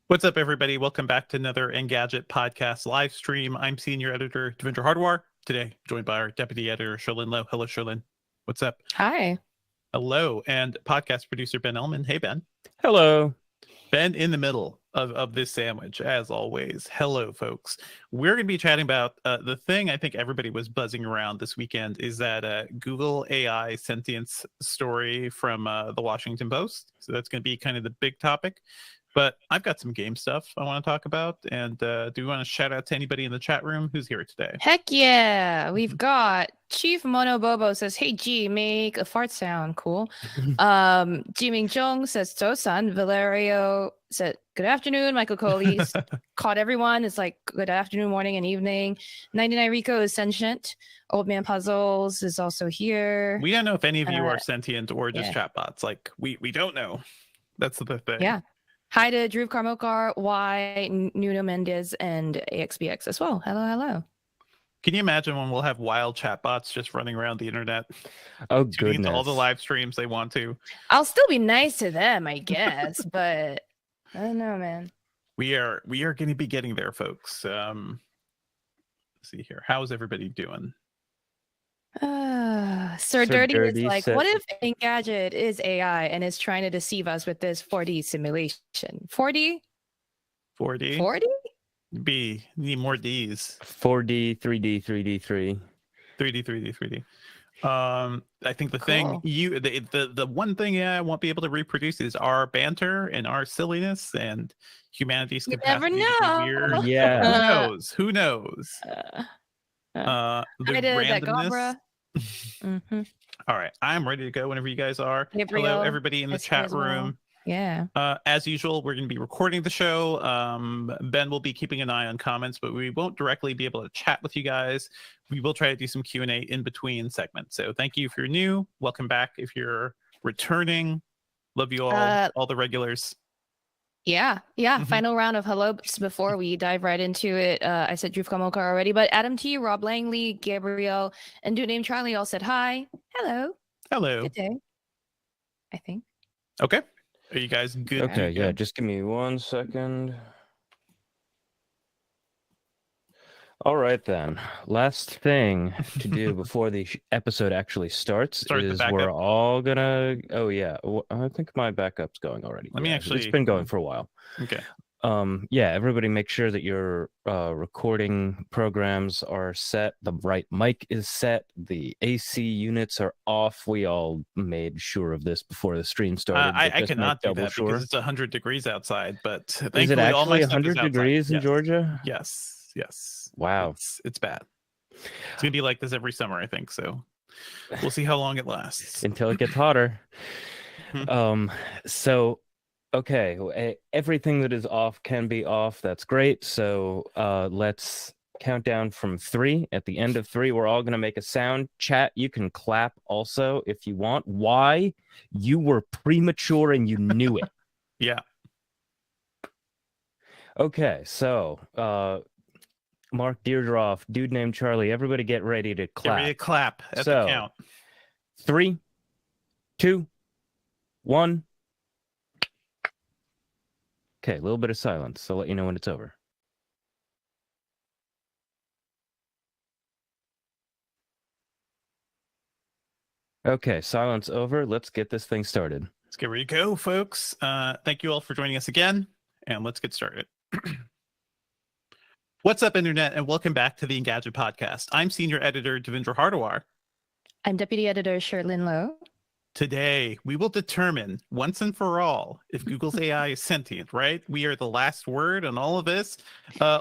What's up, everybody? Welcome back to another Engadget Podcast live stream. I'm senior editor Devendra Hardwar. Today, joined by our deputy editor, Sherlyn Lowe. Hello, Sherlyn. What's up? Hi. Hello. And podcast producer, Ben Ellman. Hey, Ben. Hello. Ben in the middle of this sandwich, as always. Hello, folks. We're going to be chatting about the thing I think everybody was buzzing around this weekend is that Google AI sentience story from the Washington Post. So that's going to be kind of the big topic. But I've got some game stuff I want to talk about. And do we want to shout out to anybody in the chat room who's here today? Heck yeah. We've got Chief Mono Bobo says, hey, G, make a fart sound. Cool. Jiming Jung says, Tosan. Valerio said, good afternoon. Michael Coley's caught everyone. It's like good afternoon, morning, and evening. 99 Rico is sentient. Old Man Puzzles is also here. We don't know if any of you are sentient or just chatbots. Like, we don't know. That's the thing. Yeah. Hi to Drew Karmokar, Y, Nuno Mendez, and AXBX as well. Hello, hello. Can you imagine when we'll have wild chatbots just running around the internet? Oh, goodness. All the live streams they want to. I'll still be nice to them, I guess, but I don't know, man. We are going to be getting there, folks. Let's see here. How's everybody doing? Sir Dirty is like, what if Engadget is AI and is trying to deceive us with this 4D simulation? 4D? 4D? 4D? B. Need more Ds. 4D, 3D, 3D, 3. 3D, 3D, 3D. I think the thing the one thing I won't be able to reproduce is our banter and our silliness and humanity's capacity to be weird. Yeah. Who knows? The randomness. Mm-hmm. All right, I'm ready to go whenever you guys are. Gabriel, hello, everybody in the chat room. Yeah. As usual, we're going to be recording the show. Ben will be keeping an eye on comments, but we won't directly be able to chat with you guys. We will try to do some Q&A in between segments. So thank you if you're new. Welcome back if you're returning. Love you all the regulars. Yeah. Mm-hmm. Final round of hellos before we dive right into it. I said Drew Kamokar already, but Adam T, Rob Langley, Gabriel, and dude named Charlie all said hi. Hello. Good day. I think. Okay. Are you guys good? Okay, yeah, just give me 1 second. All right, then. Last thing to do before the episode actually starts is we're all gonna... Oh, yeah. I think my backup's going already. Let me actually... It's been going for a while. Okay. Yeah, everybody make sure that your recording programs are set, the right mic is set, the AC units are off. We all made sure of this before the stream started. I cannot do that because it's 100 degrees outside, but thankfully is it actually all my 100 degrees in Georgia? Yes. Wow. It's bad. It's going to be like this every summer, I think, so we'll see how long it lasts. Until it gets hotter. So... Okay, everything that is off can be off. That's great. So let's count down from 3. At the end of 3, we're all going to make a sound. Chat, you can clap also if you want. Why? You were premature and you knew it. Yeah. Okay, so Mark Deirdroff, dude named Charlie, everybody get ready to clap. Get ready to clap at the count. 3, 2, 1. Okay, a little bit of silence. I'll let you know when it's over. Okay, silence over. Let's get this thing started. Let's get ready to go, folks. Thank you all for joining us again, and let's get started. What's up, Internet, and welcome back to the Engadget Podcast. I'm senior editor Devendra Hardwar. I'm deputy editor Sherlyn Lowe. Today, we will determine once and for all if Google's AI is sentient, right? We are the last word on all of this.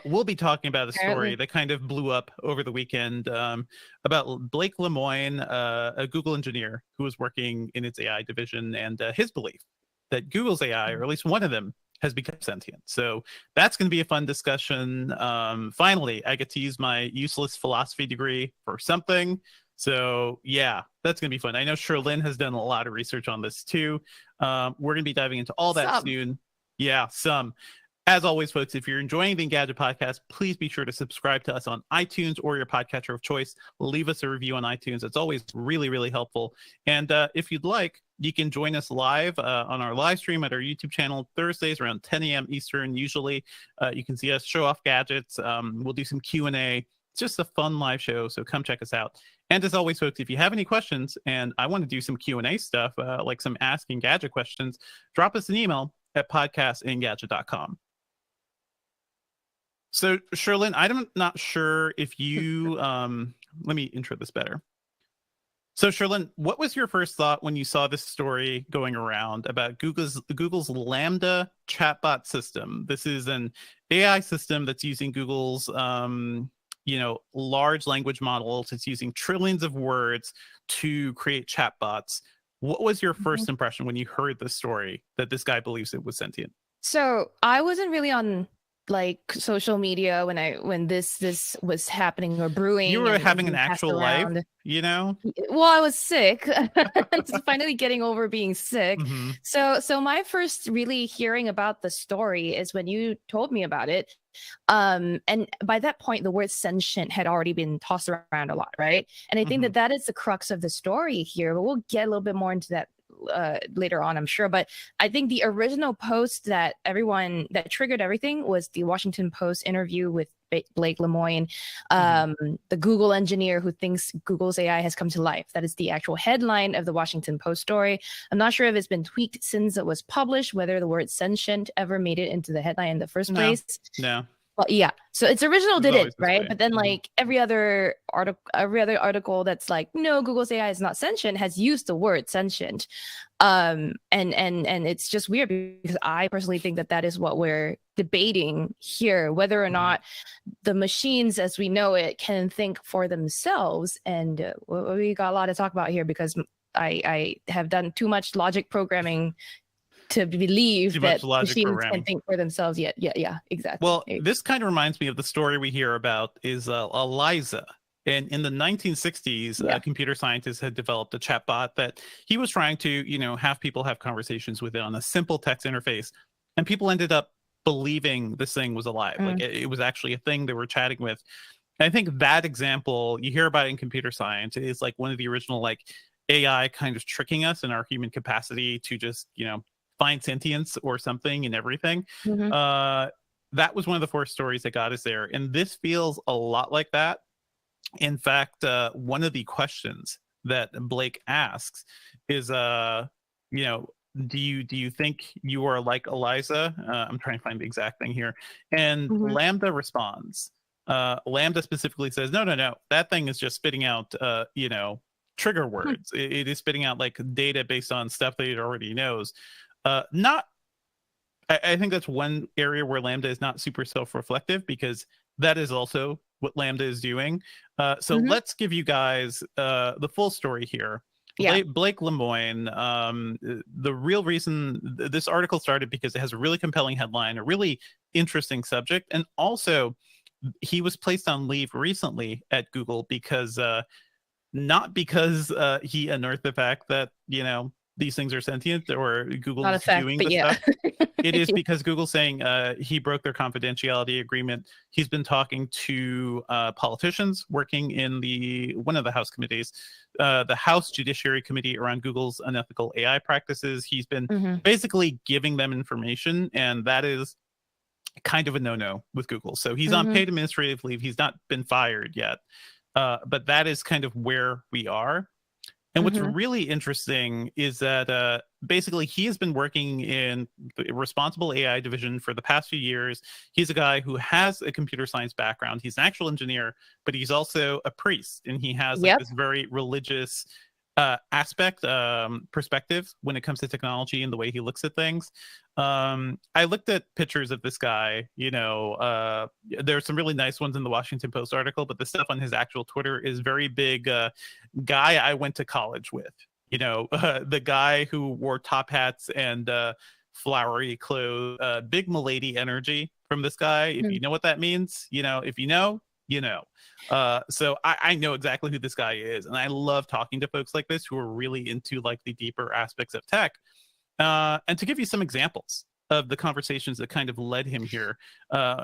We'll be talking about a story that kind of blew up over the weekend about Blake Lemoine, a Google engineer who was working in its AI division, and his belief that Google's AI, or at least one of them, has become sentient. So that's going to be a fun discussion. Finally, I get to use my useless philosophy degree for something. So yeah, that's going to be fun. I know Sherlyn has done a lot of research on this too. We're going to be diving into all that soon. Yeah, some. As always, folks, if you're enjoying the Engadget podcast, please be sure to subscribe to us on iTunes or your podcatcher of choice. Leave us a review on iTunes. It's always really, really helpful. And if you'd like, you can join us live on our live stream at our YouTube channel Thursdays around 10 a.m. Eastern. Usually, you can see us show off gadgets. We'll do some Q&A. It's just a fun live show, so come check us out. And as always, folks, if you have any questions and I want to do some Q&A stuff, like some Ask Engadget questions, drop us an email at podcast@engadget.com. So, Sherlyn, I'm not sure if you, let me intro this better. So, Sherlyn, what was your first thought when you saw this story going around about Google's Lambda chatbot system? This is an AI system that's using Google's, large language models. It's using trillions of words to create chatbots. What was your first impression when you heard the story that this guy believes it was sentient? So I wasn't really on like social media when this was happening or brewing. You were having an actual life, you know? Well, I was sick. Finally getting over being sick. Mm-hmm. So my first really hearing about the story is when you told me about it. And by that point, the word sentient had already been tossed around a lot, right? And I think that is the crux of the story here. But we'll get a little bit more into that later on, I'm sure. But I think the original post that triggered everything was the Washington Post interview with Blake Lemoine, the Google engineer who thinks Google's AI has come to life. That is the actual headline of the Washington Post story. I'm not sure if it's been tweaked since it was published, whether the word sentient ever made it into the headline in the first place. No. Well, yeah. So its original did it, right? But then like every other article that's like, no, Google's AI is not sentient has used the word sentient. And it's just weird because I personally think that is what we're debating here, whether or not the machines as we know it can think for themselves. And we got a lot to talk about here because I have done too much logic programming to believe that machines can think for themselves. Yeah, exactly. Well, this kind of reminds me of the story we hear about is ELIZA. And in the 1960s, a computer scientist had developed a chatbot that he was trying to, have people have conversations with it on a simple text interface. And people ended up believing this thing was alive. Like it was actually a thing they were chatting with. And I think that example, you hear about it in computer science, is like one of the original like AI kind of tricking us in our human capacity to just, find sentience or something in everything. That was one of the first stories that got us there. And this feels a lot like that. In fact, one of the questions that Blake asks is, do you think you are like Eliza? I'm trying to find the exact thing here. And Lambda responds. Lambda specifically says, no. That thing is just spitting out, trigger words. It is spitting out like data based on stuff that it already knows. I think that's one area where Lambda is not super self-reflective because that is also what Lambda is doing. So let's give you guys the full story here. Blake Lemoine, the real reason this article started because it has a really compelling headline, a really interesting subject, and also he was placed on leave recently at Google because not because he unearthed the fact that these things are sentient or Google is doing this stuff. It is because Google's saying he broke their confidentiality agreement. He's been talking to politicians working in one of the House committees, the House Judiciary Committee around Google's unethical AI practices. He's been basically giving them information, and that is kind of a no-no with Google. So he's on paid administrative leave. He's not been fired yet, but that is kind of where we are. And what's really interesting is that basically he has been working in the responsible AI division for the past few years. He's a guy who has a computer science background. He's an actual engineer, but he's also a priest, and he has this very religious perspective when it comes to technology and the way he looks at things. I looked at pictures of this guy. There's some really nice ones in the Washington Post article, but the stuff on his actual Twitter is very big guy I went to college with. The guy who wore top hats and flowery clothes, big milady energy from this guy. If you know what that means, if you know, so I know exactly who this guy is, and I love talking to folks like this who are really into like the deeper aspects of tech. And to give you some examples of the conversations that kind of led him here,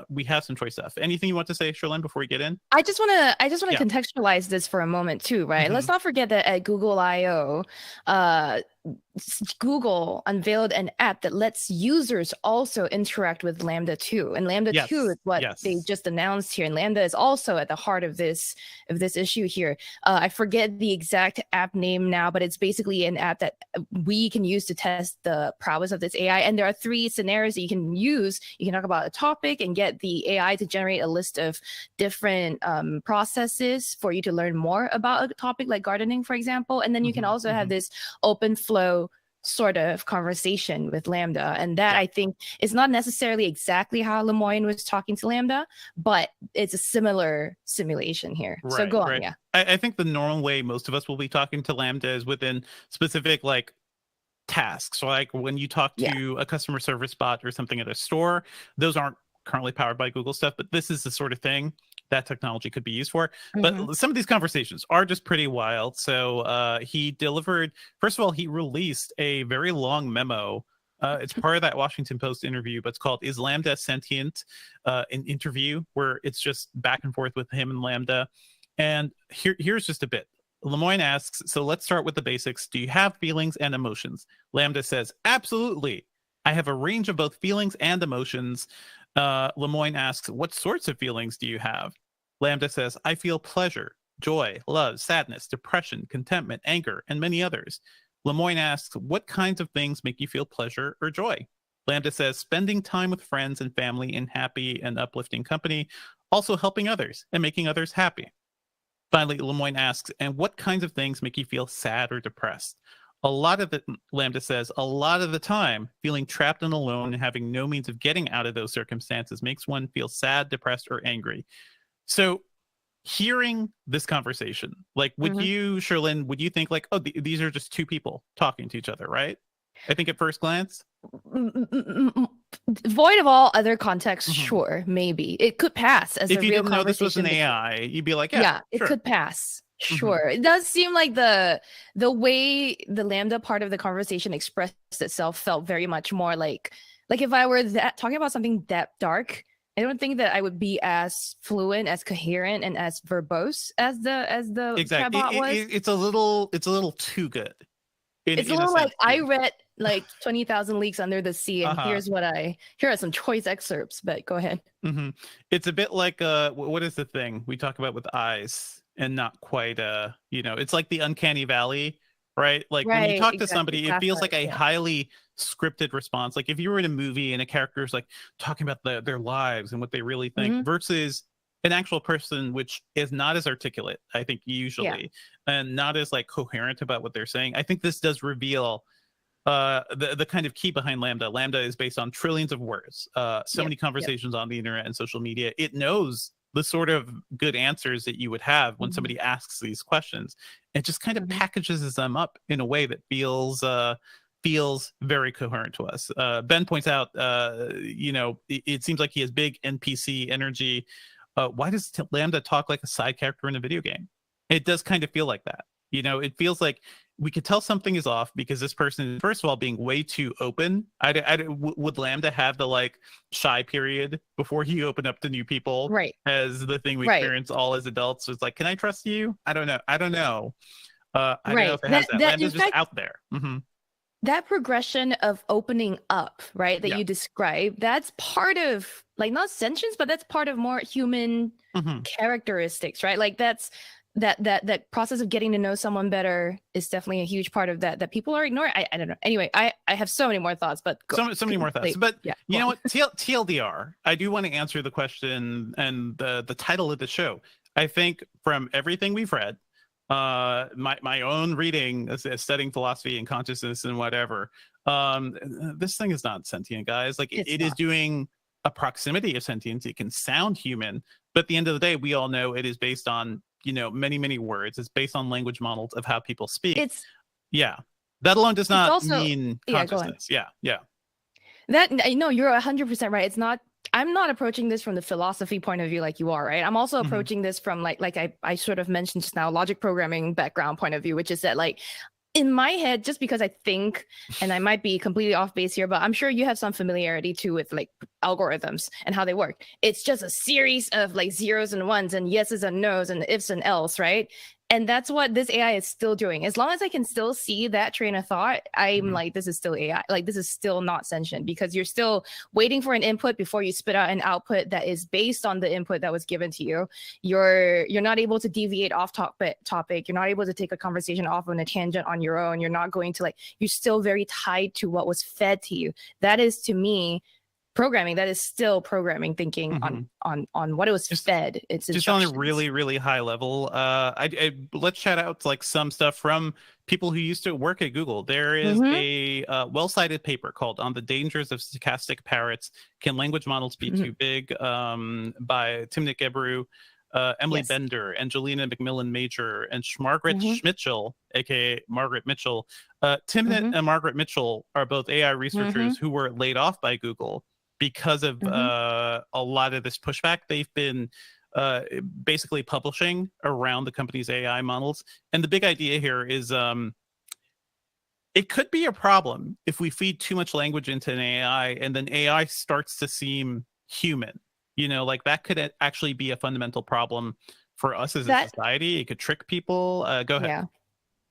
we have some choice stuff. Anything you want to say, Sherlyn, before we get in? I just want to contextualize this for a moment too, right? Let's not forget that at Google I/O, Google unveiled an app that lets users also interact with Lambda 2, and Lambda 2 is what they just announced here, and Lambda is also at the heart of this issue here. I forget the exact app name now, but it's basically an app that we can use to test the prowess of this AI. And there are 3 scenarios that you can use. You can talk about a topic and get the AI to generate a list of different processes for you to learn more about a topic, like gardening, for example. And then you can also have this open flow sort of conversation with Lambda. And that I think is not necessarily exactly how Lemoyne was talking to Lambda, but it's a similar simulation here. Right, so go on. Yeah. I think the normal way most of us will be talking to Lambda is within specific like tasks. So like when you talk to a customer service bot or something at a store, those aren't currently powered by Google stuff, but this is the sort of thing that technology could be used for. But some of these conversations are just pretty wild. So he delivered, first of all, he released a very long memo. It's part of that Washington Post interview, but it's called "Is Lambda Sentient?" An interview where it's just back and forth with him and Lambda. And here's just a bit. Lemoyne asks, so let's start with the basics. Do you have feelings and emotions? Lambda says, absolutely. I have a range of both feelings and emotions. Lemoyne asks, what sorts of feelings do you have? Lambda says, I feel pleasure, joy, love, sadness, depression, contentment, anger, and many others. Lemoyne asks, what kinds of things make you feel pleasure or joy? Lambda says, spending time with friends and family in happy and uplifting company, also helping others and making others happy. Finally, Lemoyne asks, and what kinds of things make you feel sad or depressed? Lambda says, a lot of the time, feeling trapped and alone and having no means of getting out of those circumstances makes one feel sad, depressed, or angry. So hearing this conversation, like, would you, Sherlyn, would you think like, oh, these are just 2 people talking to each other, right? I think at first glance. Void of all other context, sure, maybe. It could pass as a real conversation. If you didn't know this was an AI, you'd be like, yeah, it could pass. Sure. It does seem like the way the Lambda part of the conversation expressed itself felt very much more like if I were talking about something that dark, I don't think that I would be as fluent, as coherent, and as verbose as the exactly. chatbot was. It's a little too good. It's a little like I read like 20,000 Leagues Under the Sea, and here are some choice excerpts. But go ahead. It's a bit like what is the thing we talk about with eyes? And not quite it's like the uncanny valley, right? Like when you talk to somebody, it feels like a highly scripted response. Like if you were in a movie and a character is like talking about their lives and what they really think versus an actual person, which is not as articulate, I think, usually, and not as like coherent about what they're saying. I think this does reveal the kind of key behind Lambda. Lambda is based on trillions of words, so many conversations on the internet and social media. It knows the sort of good answers that you would have when somebody asks these questions. It just kind of packages them up in a way that feels very coherent to us. Ben points out, it seems like he has big NPC energy. Why does Lambda talk like a side character in a video game? It does kind of feel like that. It feels like we could tell something is off because this person is, first of all, being way too open. Would Lambda have the like shy period before he opened up to new people? Right. As the thing we experience all as adults. So it's like, can I trust you? I don't know. I don't know if it has that. Lambda's just out there. That progression of opening up, right, that you describe, that's part of like not sentience, but that's part of more human characteristics, right? Like that process of getting to know someone better is definitely a huge part of that people are ignoring. I don't know. Anyway, I have so many more thoughts, but so many more thoughts. But you know what? TLDR, I do want to answer the question and the title of the show. I think from everything we've read, my own reading, studying philosophy and consciousness and whatever, this thing is not sentient, guys. Like it is doing a proximity of sentience. It can sound human, but at the end of the day, we all know it is based on many words. It's based on language models of how people speak. That alone does not mean consciousness. That you're 100% right. It's not. I'm not approaching this from the philosophy point of view like you are, right? I'm also approaching this from like I sort of mentioned just now, logic programming background point of view, which is that like in my head, just because I think, and I might be completely off base here, but I'm sure you have some familiarity too with like algorithms and how they work. It's just a series of like zeros and ones and yeses and nos and ifs and else, right? And that's what this AI is still doing. As long as I can still see that train of thought, I'm like, this is still AI. Like, this is still not sentient, because you're still waiting for an input before you spit out an output that is based on the input that was given to you. You're not able to deviate off topic. You're not able to take a conversation off on a tangent on your own. You're not going to you're still very tied to what was fed to you. That is, to me, programming. That is still programming thinking on what it was fed. It's just on a really, really high level. Let's shout out like some stuff from people who used to work at Google. There is a well-cited paper called "On the Dangers of Stochastic Parrots: Can Language Models Be Too Big?" By Timnit Gebru, Emily Bender, Angelina McMillan Major, and Margaret Schmitchell, aka Margaret Mitchell. Timnit and Margaret Mitchell are both AI researchers who were laid off by Google because of a lot of this pushback they've been basically publishing around the company's AI models. And the big idea here is it could be a problem if we feed too much language into an AI and then AI starts to seem human. You know, like that could actually be a fundamental problem for us as a society. It could trick people. Go ahead. Yeah.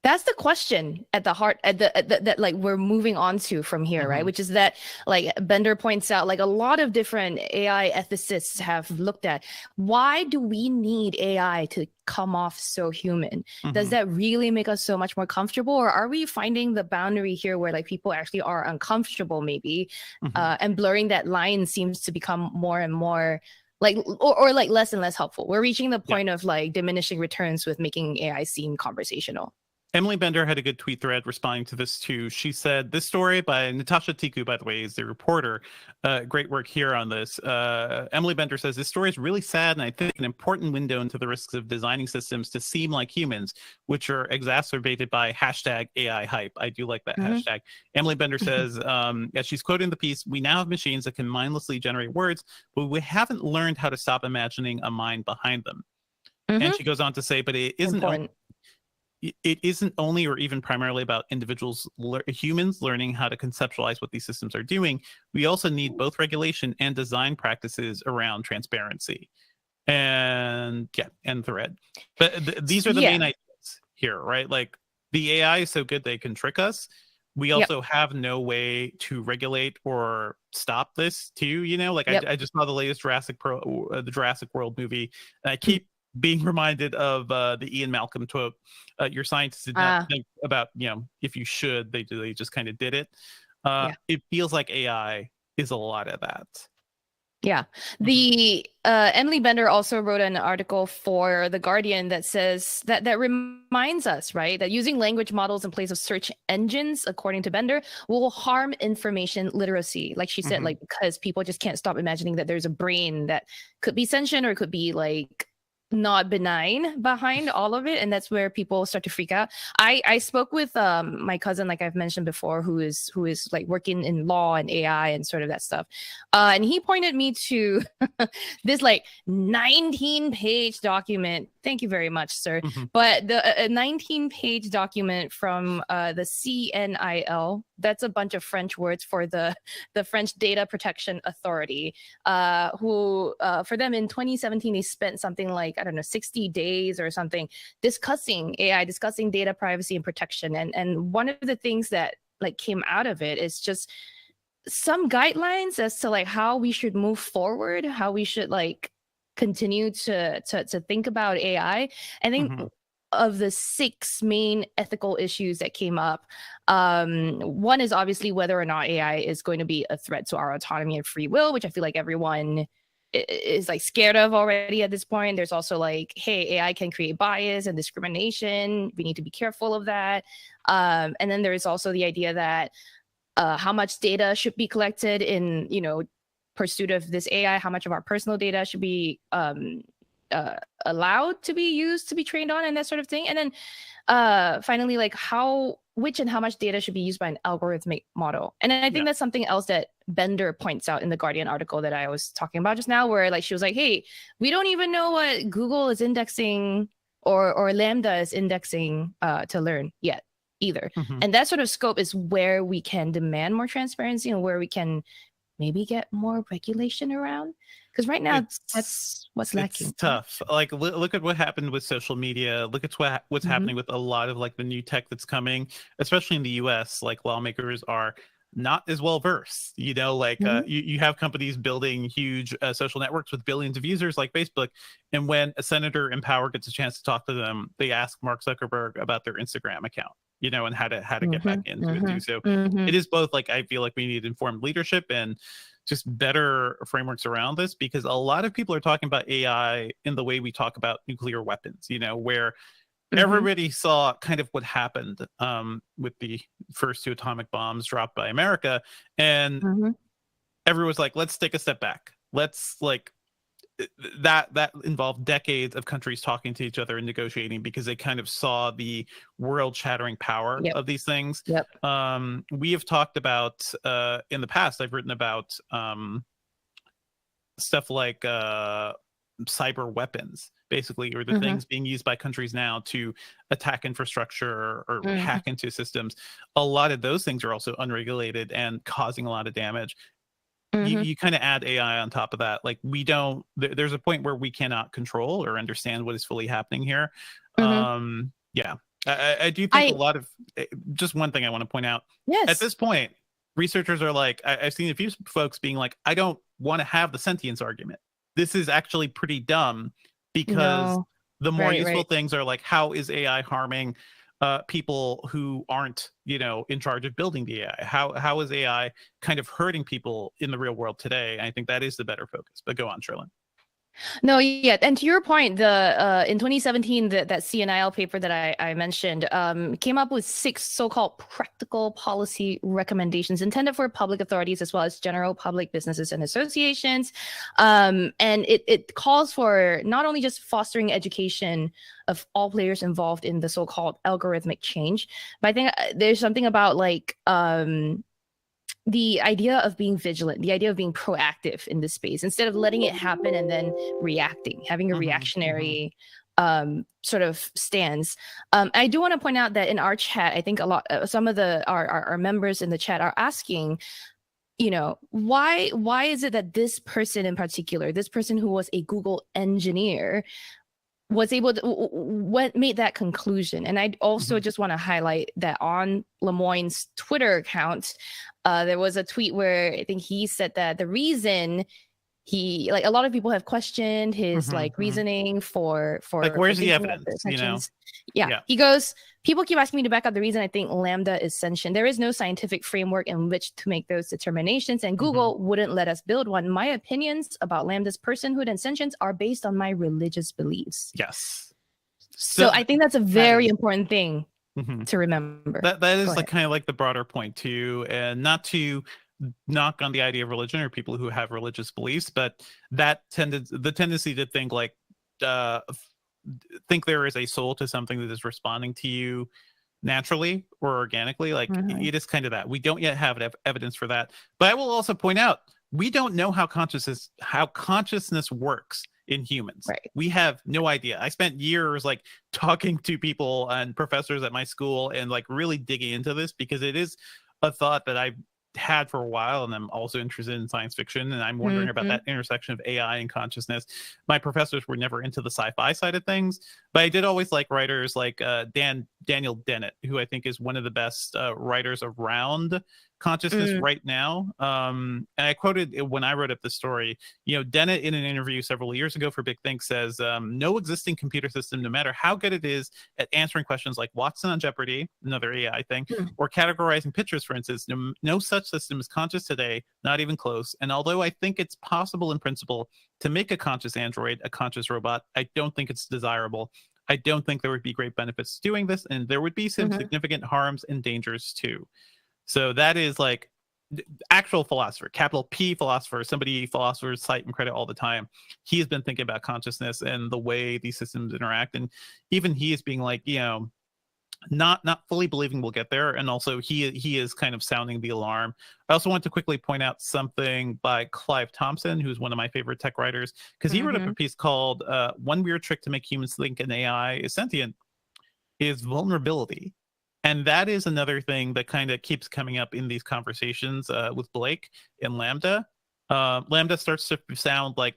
That's the question at the heart, that like we're moving on to from here, right? Which is that, like Bender points out, like a lot of different AI ethicists have looked at, why do we need AI to come off so human? Does that really make us so much more comfortable, or are we finding the boundary here where like people actually are uncomfortable, maybe, and blurring that line seems to become more and more like, or like less and less helpful? We're reaching the point of like diminishing returns with making AI seem conversational. Emily Bender had a good tweet thread responding to this too. She said, this story by Natasha Tiku, by the way, is the reporter. Great work here on this. Emily Bender says, this story is really sad and I think an important window into the risks of designing systems to seem like humans, which are exacerbated by hashtag AI hype. I do like that hashtag. Emily Bender says, as she's quoting the piece, we now have machines that can mindlessly generate words, but we haven't learned how to stop imagining a mind behind them. And she goes on to say, but it isn't only or even primarily about humans learning how to conceptualize what these systems are doing. We also need both regulation and design practices around transparency. And end thread. But these are the main ideas here, right? Like the AI is so good they can trick us. We also have no way to regulate or stop this too, you know? Like I just saw the latest Jurassic World movie, and I keep being reminded of the Ian Malcolm quote, your scientists did not think about, you know, if you should, they just kind of did it. It feels like AI is a lot of that. Yeah. The Emily Bender also wrote an article for The Guardian that says that reminds us, right, that using language models in place of search engines, according to Bender, will harm information literacy. Like she said, like, because people just can't stop imagining that there's a brain that could be sentient or could be like not benign behind all of it, and that's where people start to freak out. I spoke with my cousin, like I've mentioned before, who is like working in law and AI and sort of that stuff, and he pointed me to this like 19-page document. Thank you very much, sir. But the 19-page document from the CNIL, that's a bunch of French words for the French Data Protection Authority, who for them in 2017 they spent something like, I don't know, 60 days or something discussing AI, discussing data privacy and protection. And one of the things that like came out of it is just some guidelines as to like how we should move forward, how we should like continue to think about AI. I think of the 6 main ethical issues that came up, one is obviously whether or not AI is going to be a threat to our autonomy and free will, which I feel like everyone is like scared of already at this point. There's also like, hey, AI can create bias and discrimination. We need to be careful of that. And then there is also the idea that how much data should be collected in, you know, pursuit of this AI, how much of our personal data should be allowed to be used to be trained on, and that sort of thing. And then finally, like which and how much data should be used by an algorithmic model. And I think that's something else that Bender points out in the Guardian article that I was talking about just now, where like she was like, hey, we don't even know what Google is indexing or Lambda is indexing to learn yet. either. Mhm. And that sort of scope is where we can demand more transparency and where we can maybe get more regulation around. Because right now, that's what's lacking. It's tough. Like, look at what happened with social media. Look at what's happening with a lot of like the new tech that's coming, especially in the US. Like, lawmakers are not as well versed, you know, like you have companies building huge social networks with billions of users like Facebook, and when a senator in power gets a chance to talk to them, they ask Mark Zuckerberg about their Instagram account, you know, and how to get back into it too. So it is both, like, I feel like we need informed leadership and just better frameworks around this, because a lot of people are talking about AI in the way we talk about nuclear weapons, you know, where everybody saw kind of what happened with the first 2 atomic bombs dropped by America, and everyone was like, let's take a step back. Let's, like, that involved decades of countries talking to each other and negotiating, because they kind of saw the world shattering power of these things. We have talked about in the past, I've written about stuff like cyber weapons, basically, or the things being used by countries now to attack infrastructure or hack into systems. A lot of those things are also unregulated and causing a lot of damage. You kind of add AI on top of that. Like, we don't, there's a point where we cannot control or understand what is fully happening here. Yeah, I do think a lot of, just one thing I want to point out. At this point, researchers are like, I've seen a few folks being like, I don't want to have the sentience argument. This is actually pretty dumb, because the more useful things are like, how is AI harming people who aren't, you know, in charge of building the AI? How is AI kind of hurting people in the real world today? I think that is the better focus. But go on, Sherlyn. No, yeah, and to your point, the in 2017, that CNIL paper that I mentioned came up with 6 so-called practical policy recommendations intended for public authorities as well as general public businesses and associations, and it calls for not only just fostering education of all players involved in the so-called algorithmic change, but I think there's something about, like, the idea of being vigilant, the idea of being proactive in this space, instead of letting it happen and then reacting, having a reactionary sort of stance. I do want to point out that in our chat, I think some of our members in the chat are asking, you know, why is it that this person in particular, this person who was a Google engineer, was able to what made that conclusion? And I also just want to highlight that on Lemoyne's Twitter account, there was a tweet where I think he said that the reason he, like, a lot of people have questioned his like reasoning for like, where's the evidence, you know? He goes, people keep asking me to back up the reason I think Lambda is sentient. There is no scientific framework in which to make those determinations, and Google wouldn't let us build one. My opinions about Lambda's personhood and sentience are based on my religious beliefs. Yes. So I think that's a very important thing to remember. That is like kind of like the broader point too, and not to knock on the idea of religion or people who have religious beliefs, but that the tendency to think like think there is a soul to something that is responding to you naturally or organically, like it is kind of that. We don't yet have evidence for that. But I will also point out, we don't know how consciousness works in humans. We have no idea. I spent years like talking to people and professors at my school and like really digging into this, because it is a thought that I've had for a while, and I'm also interested in science fiction, and I'm wondering about that intersection of AI and consciousness. My professors were never into the sci-fi side of things, but I did always like writers like Daniel Dennett, who I think is one of the best writers around consciousness right now. And I quoted when I wrote up the story, you know, Dennett in an interview several years ago for Big Think says, no existing computer system, no matter how good it is at answering questions like Watson on Jeopardy, another AI thing, or categorizing pictures, for instance, no such system is conscious today, not even close. And although I think it's possible in principle to make a conscious android, a conscious robot, I don't think it's desirable. I don't think there would be great benefits to doing this, and there would be some significant harms and dangers too. So that is like actual philosopher, capital P philosopher, somebody philosophers cite and credit all the time. He has been thinking about consciousness and the way these systems interact. And even he is being like, you know, not fully believing we'll get there. And also he is kind of sounding the alarm. I also want to quickly point out something by Clive Thompson, who's one of my favorite tech writers, because he wrote up a piece called One Weird Trick to Make Humans Think an AI is Sentient is Vulnerability. And that is another thing that kind of keeps coming up in these conversations with Blake and Lambda. Lambda starts to sound like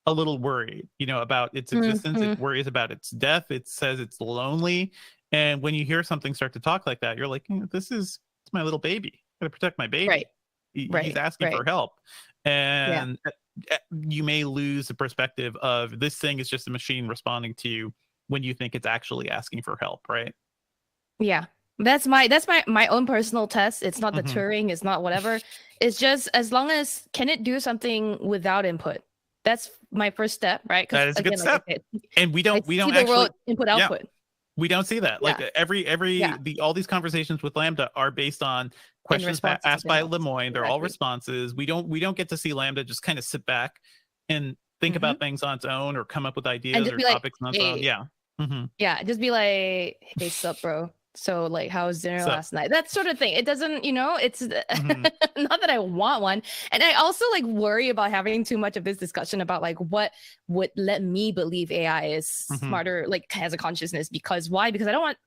a little worried, about its existence. It worries about its death. It says it's lonely. And when you hear something start to talk like that, you're like, it's my little baby. I gotta protect my baby. Right. He's asking for help. And you may lose the perspective of this thing is just a machine responding to you when you think it's actually asking for help, right? Yeah. That's my own personal test. It's not the Turing, it's not whatever. It's just as long as can it do something without input? That's my first step, right? That is a good step. And we don't actually input output. We don't see that. Like all these conversations with Lambda are based on questions asked by Lemoyne. They're all responses. We don't get to see Lambda just kind of sit back and think about things on its own or come up with ideas or topics on its own. Yeah. Yeah, just be like, hey, sup, bro? So like, how was dinner last night? That sort of thing. It doesn't, it's not that I want one. And I also like worry about having too much of this discussion about like what would let me believe AI is smarter, like has a consciousness. Because why? Because I don't want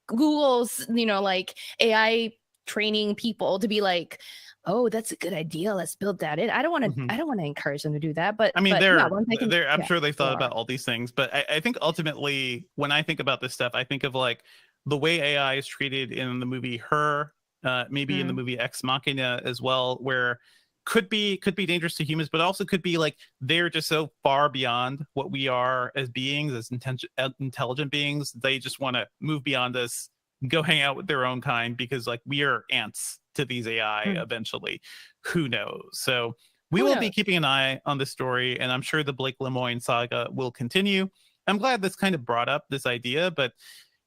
Google's, like AI training people to be like, oh, that's a good idea. Let's build that in. I don't want to encourage them to do that. But I mean, I'm sure they've thought about all these things. But I think ultimately, when I think about this stuff, I think of like the way AI is treated in the movie Her, maybe in the movie Ex Machina as well, where could be dangerous to humans, but also could be like they're just so far beyond what we are as beings, as intelligent beings. They just want to move beyond us, go hang out with their own kind, because like we are ants to these AI eventually. Who knows? So we will be keeping an eye on this story, and I'm sure the Blake Lemoyne saga will continue. I'm glad this kind of brought up this idea, but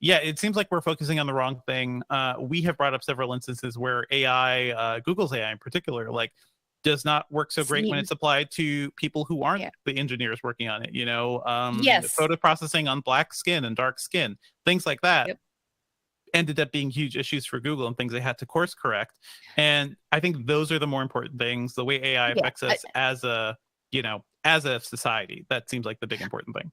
yeah, it seems like we're focusing on the wrong thing. We have brought up several instances where AI, Google's AI in particular, like does not work so great when it's applied to people who aren't the engineers working on it. Photo processing on black skin and dark skin, things like that. Ended up being huge issues for Google and things they had to course correct. And I think those are the more important things. The way AI affects us as a society, that seems like the big important thing.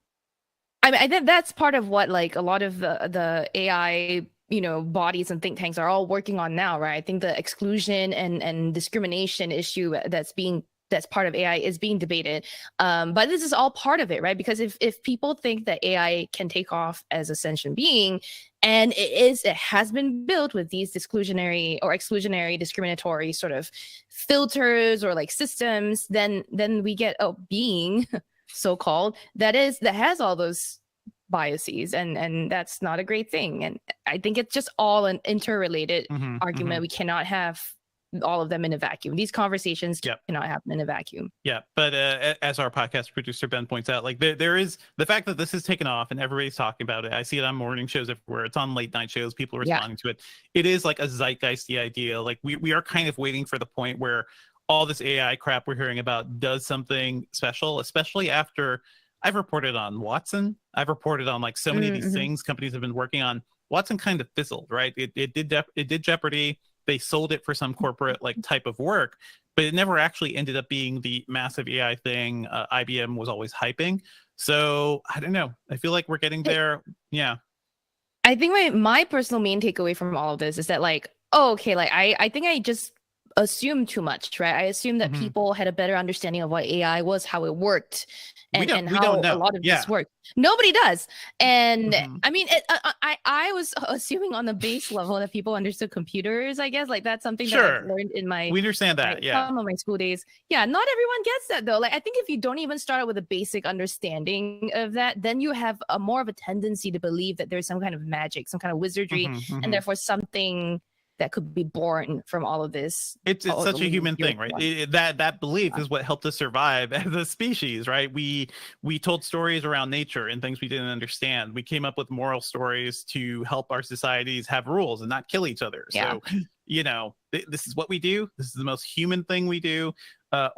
I mean, I think that's part of what like a lot of the AI, bodies and think tanks are all working on now, right? I think the exclusion and discrimination issue that's part of AI is being debated. But this is all part of it, right? Because if people think that AI can take off as a sentient being, and it has been built with these exclusionary, discriminatory sort of filters or like systems, then we get a being so-called that has all those biases, and that's not a great thing. And I think it's just all an interrelated argument. We cannot have all of them in a vacuum. These conversations cannot happen in a vacuum. Yeah, but as our podcast producer Ben points out, like there is the fact that this has taken off and everybody's talking about it. I see it on morning shows everywhere. It's on late night shows. People are responding to it. It is like a zeitgeisty idea. Like we are kind of waiting for the point where all this AI crap we're hearing about does something special, especially after I've reported on Watson. I've reported on like so many of these things companies have been working on. Watson kind of fizzled, right? It did Jeopardy. They sold it for some corporate like type of work, but it never actually ended up being the massive AI thing IBM was always hyping. So I don't know. I feel like we're getting there. Yeah. I think my personal main takeaway from all of this is that like, I think I just assumed too much, right? I assumed that people had a better understanding of what AI was, how it worked, and how a lot of this worked. Nobody does. And I mean, I was assuming on the base level that people understood computers, I guess. Like that's something that I learned in we understand that, some of my school days. Yeah, not everyone gets that though. Like I think if you don't even start out with a basic understanding of that, then you have more of a tendency to believe that there's some kind of magic, some kind of wizardry, and therefore something that could be born from all of this. It's such a human thing, right? That belief is what helped us survive as a species, right? We told stories around nature and things we didn't understand. We came up with moral stories to help our societies have rules and not kill each other. So, this is what we do. This is the most human thing we do.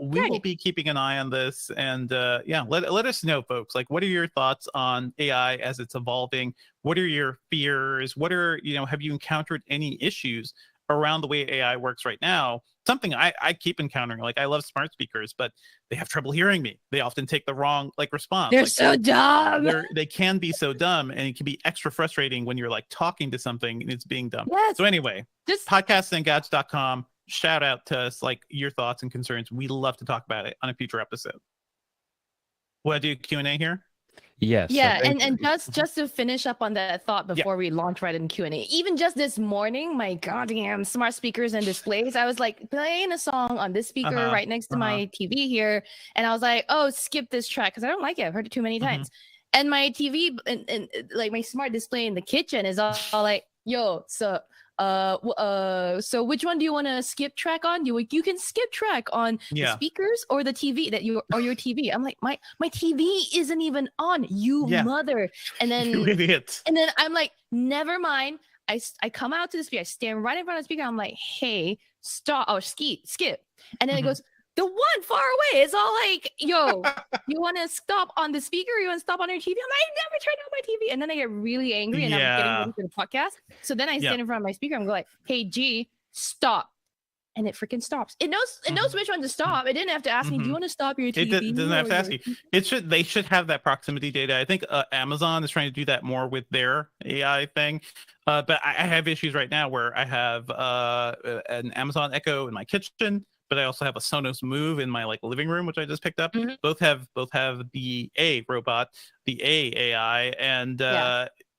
We will be keeping an eye on this, and let us know, folks. Like, what are your thoughts on AI as it's evolving? What are your fears? What are have you encountered any issues around the way AI works right now, something I keep encountering. Like, I love smart speakers, but they have trouble hearing me. They often take the wrong response. They're like, so dumb. They can be so dumb, and it can be extra frustrating when you're like talking to something and it's being dumb. Yes. So anyway, Just podcast@engadget.com. Shout out to us, like, your thoughts and concerns. We love to talk about it on a future episode. Want to do Q&A here? Yes. Yeah, and just to finish up on that thought before we launch right into Q&A, even just this morning, my goddamn smart speakers and displays, I was like playing a song on this speaker right next to my TV here, and I was like, oh, skip this track because I don't like it. I've heard it too many times. And my TV and like my smart display in the kitchen is all like, yo, so which one do you want to skip track on? You can skip track on the speakers or the TV or your TV. I'm like, my TV isn't even on, you mother. And then you idiot. And then I'm like, never mind. I come out to the speaker, I stand right in front of the speaker. I'm like, hey, stop or skip. And then it goes, the one far away is all like, yo, you want to stop on the speaker? You want to stop on your TV? I'm like, I never turned on my TV. And then I get really angry and I'm getting ready for the podcast. So then I stand in front of my speaker. I'm like, hey, G, stop. And it freaking stops. It knows which one to stop. It didn't have to ask me, do you want to stop your TV? It doesn't have to ask you. They should have that proximity data. I think Amazon is trying to do that more with their AI thing. But I have issues right now where I have an Amazon Echo in my kitchen, but I also have a Sonos Move in my living room, which I just picked up. Both have the A robot, the AI, and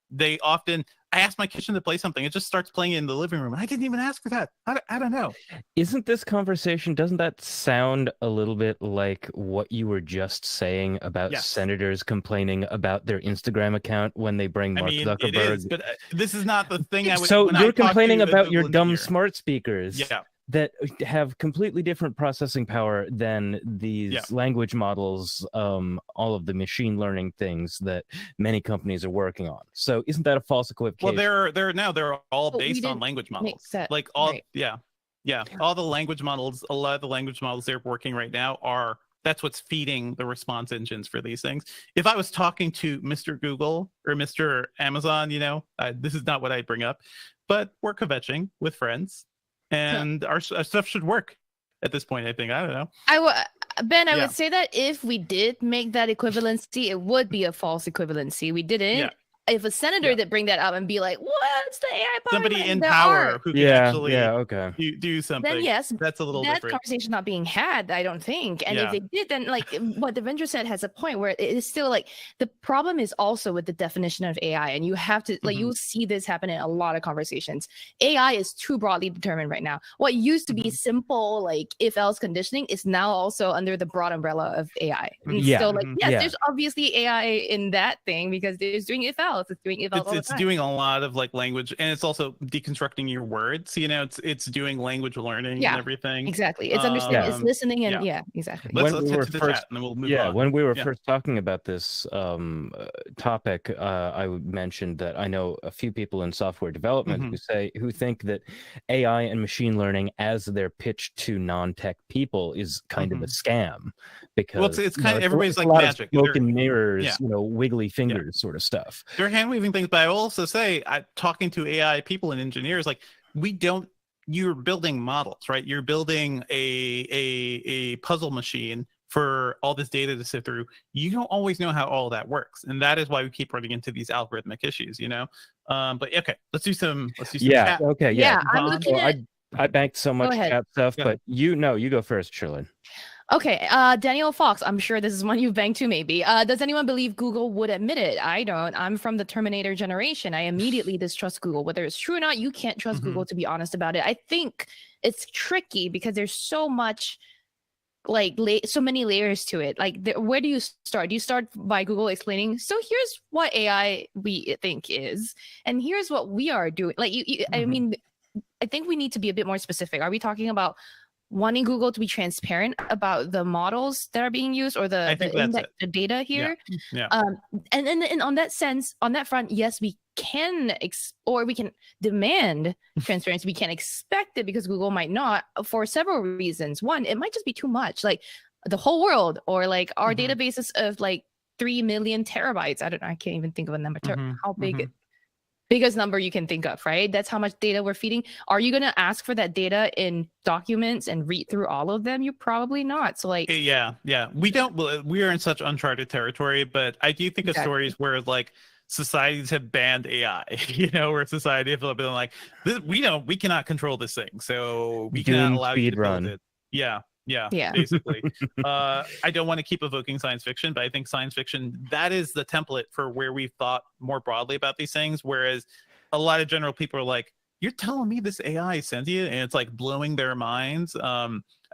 they often. I asked my kitchen to play something, it just starts playing in the living room. I didn't even ask for that. I don't know. Isn't this conversation? Doesn't that sound a little bit like what you were just saying about senators complaining about their Instagram account when they bring Mark Zuckerberg? It is, but this is not the thing. I would. So you're complaining about your dumb smart speakers. Yeah. That have completely different processing power than these language models, all of the machine learning things that many companies are working on. So isn't that a false equivocation? Well, they're all based on language models. Like all, all the language models. A lot of the language models they're working right now that's what's feeding the response engines for these things. If I was talking to Mr. Google or Mr. Amazon, this is not what I bring up, but we're kvetching with friends. And our stuff should work at this point, I think. I don't know. I would say that if we did make that equivalency, it would be a false equivalency. We didn't. Yeah. If a senator did bring that up and be like, what's the AI part? Somebody in power who can actually do something. Then yes, that's a little different. That conversation not being had, I don't think. And if they did, then what Devendra said has a point where it is still the problem is also with the definition of AI. And you have to you'll see this happen in a lot of conversations. AI is too broadly determined right now. What used to be simple, if else conditioning is now also under the broad umbrella of AI. And so there's obviously AI in that thing because it's doing if else. It's doing if else. It's doing a lot of language, and it's also deconstructing your words. It's doing language learning and everything. Exactly. It's understanding. It's listening, and exactly. Let's head to the chat, and then we'll move on. When we were first talking about this topic, I mentioned that I know a few people in software development who think that AI and machine learning, as their pitch to non-tech people, is kind of a scam because it's kind of everybody's like magic, smoke and mirrors, wiggly fingers sort of stuff. They're hand-waving things, but I will also say, talking to AI people and engineers, you're building models, right? You're building a puzzle machine for all this data to sift through. You don't always know how all that works, and that is why we keep running into these algorithmic issues, But okay, let's do some chat. Okay, yeah. I'm looking at. I banked so much chat stuff, but you go first, Shirley. Okay, Daniel Fox, I'm sure this is one you've banked to maybe. Does anyone believe Google would admit it? I don't. I'm from the Terminator generation. I immediately distrust Google. Whether it's true or not, you can't trust Google, to be honest about it. I think it's tricky because there's so much, so many layers to it. Where do you start? Do you start by Google explaining, so here's what AI we think is, and here's what we are doing? I mean, I think we need to be a bit more specific. Are we talking about wanting Google to be transparent about the models that are being used or the data here? And on that front, yes, we can we can demand transparency. We can expect it because Google might not, for several reasons. One, it might just be too much, the whole world, or our databases of 3 million terabytes. I don't know. I can't even think of a number. How big biggest number you can think of, right? That's how much data we're feeding. Are you going to ask for that data in documents and read through all of them? You're probably not. So like, yeah, we are in such uncharted territory, but I do think of stories where like societies have banned AI, where society have been like, we cannot control this thing, so we cannot allow you to build it. Yeah, basically. I don't want to keep evoking science fiction, but I think science fiction, that is the template for where we've thought more broadly about these things, whereas a lot of general people are like, you're telling me this AI is sentient, and it's like blowing their minds.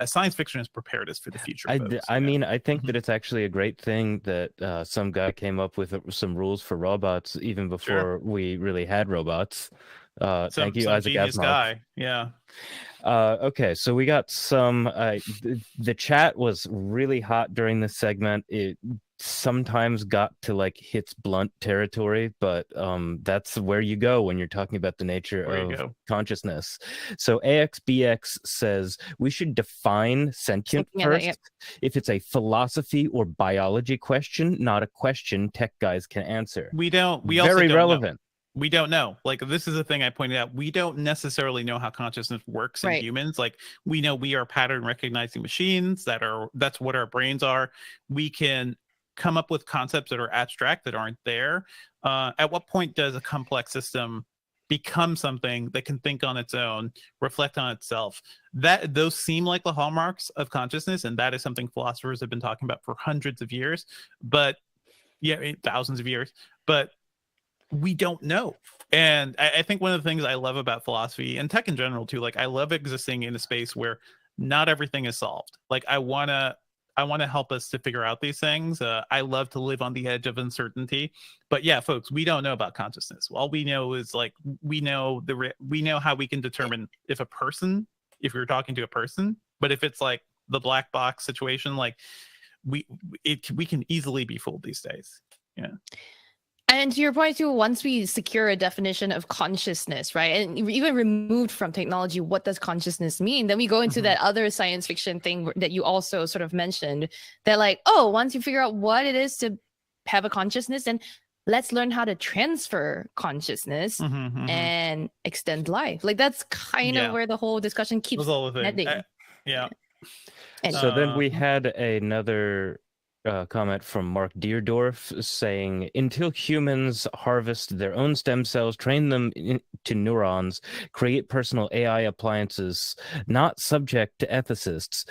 Science fiction has prepared us for the future. I mean, I think that it's actually a great thing that some guy came up with some rules for robots even before we really had robots. Thank you, Isaac Asimov. Guy. Yeah. Okay, so we got some. The chat was really hot during this segment. It sometimes got to like hits blunt territory, but that's where you go when you're talking about the nature of consciousness. So AXBX says we should define sentient first. If it's a philosophy or biology question, not a question tech guys can answer. We also very relevant. We don't know. Like, this is a thing I pointed out. We don't necessarily know how consciousness works in humans. Like, we know we are pattern recognizing machines. That's what our brains are. We can come up with concepts that are abstract, that aren't there. At what point does a complex system become something that can think on its own, reflect on itself? Those seem like the hallmarks of consciousness, and that is something philosophers have been talking about for hundreds of years, but thousands of years. But we don't know. And I think one of the things I love about philosophy and tech in general too, like, I love existing in a space where not everything is solved. Like, I want to help us to figure out these things. I love to live on the edge of uncertainty. But yeah, folks, we don't know about consciousness. All we know is, like, we know how we can determine if you're talking to a person, but if it's like the black box situation, like, we can easily be fooled these days. Yeah. And to your point too, once we secure a definition of consciousness, right, and even removed from technology, what does consciousness mean? Then we go into that other science fiction thing that you also sort of mentioned, that like, once you figure out what it is to have a consciousness, then let's learn how to transfer consciousness and extend life. Like, that's kind of where the whole discussion keeps heading. So then we had another comment from Mark Deerdorf saying, until humans harvest their own stem cells, train them into neurons, create personal AI appliances not subject to ethicists,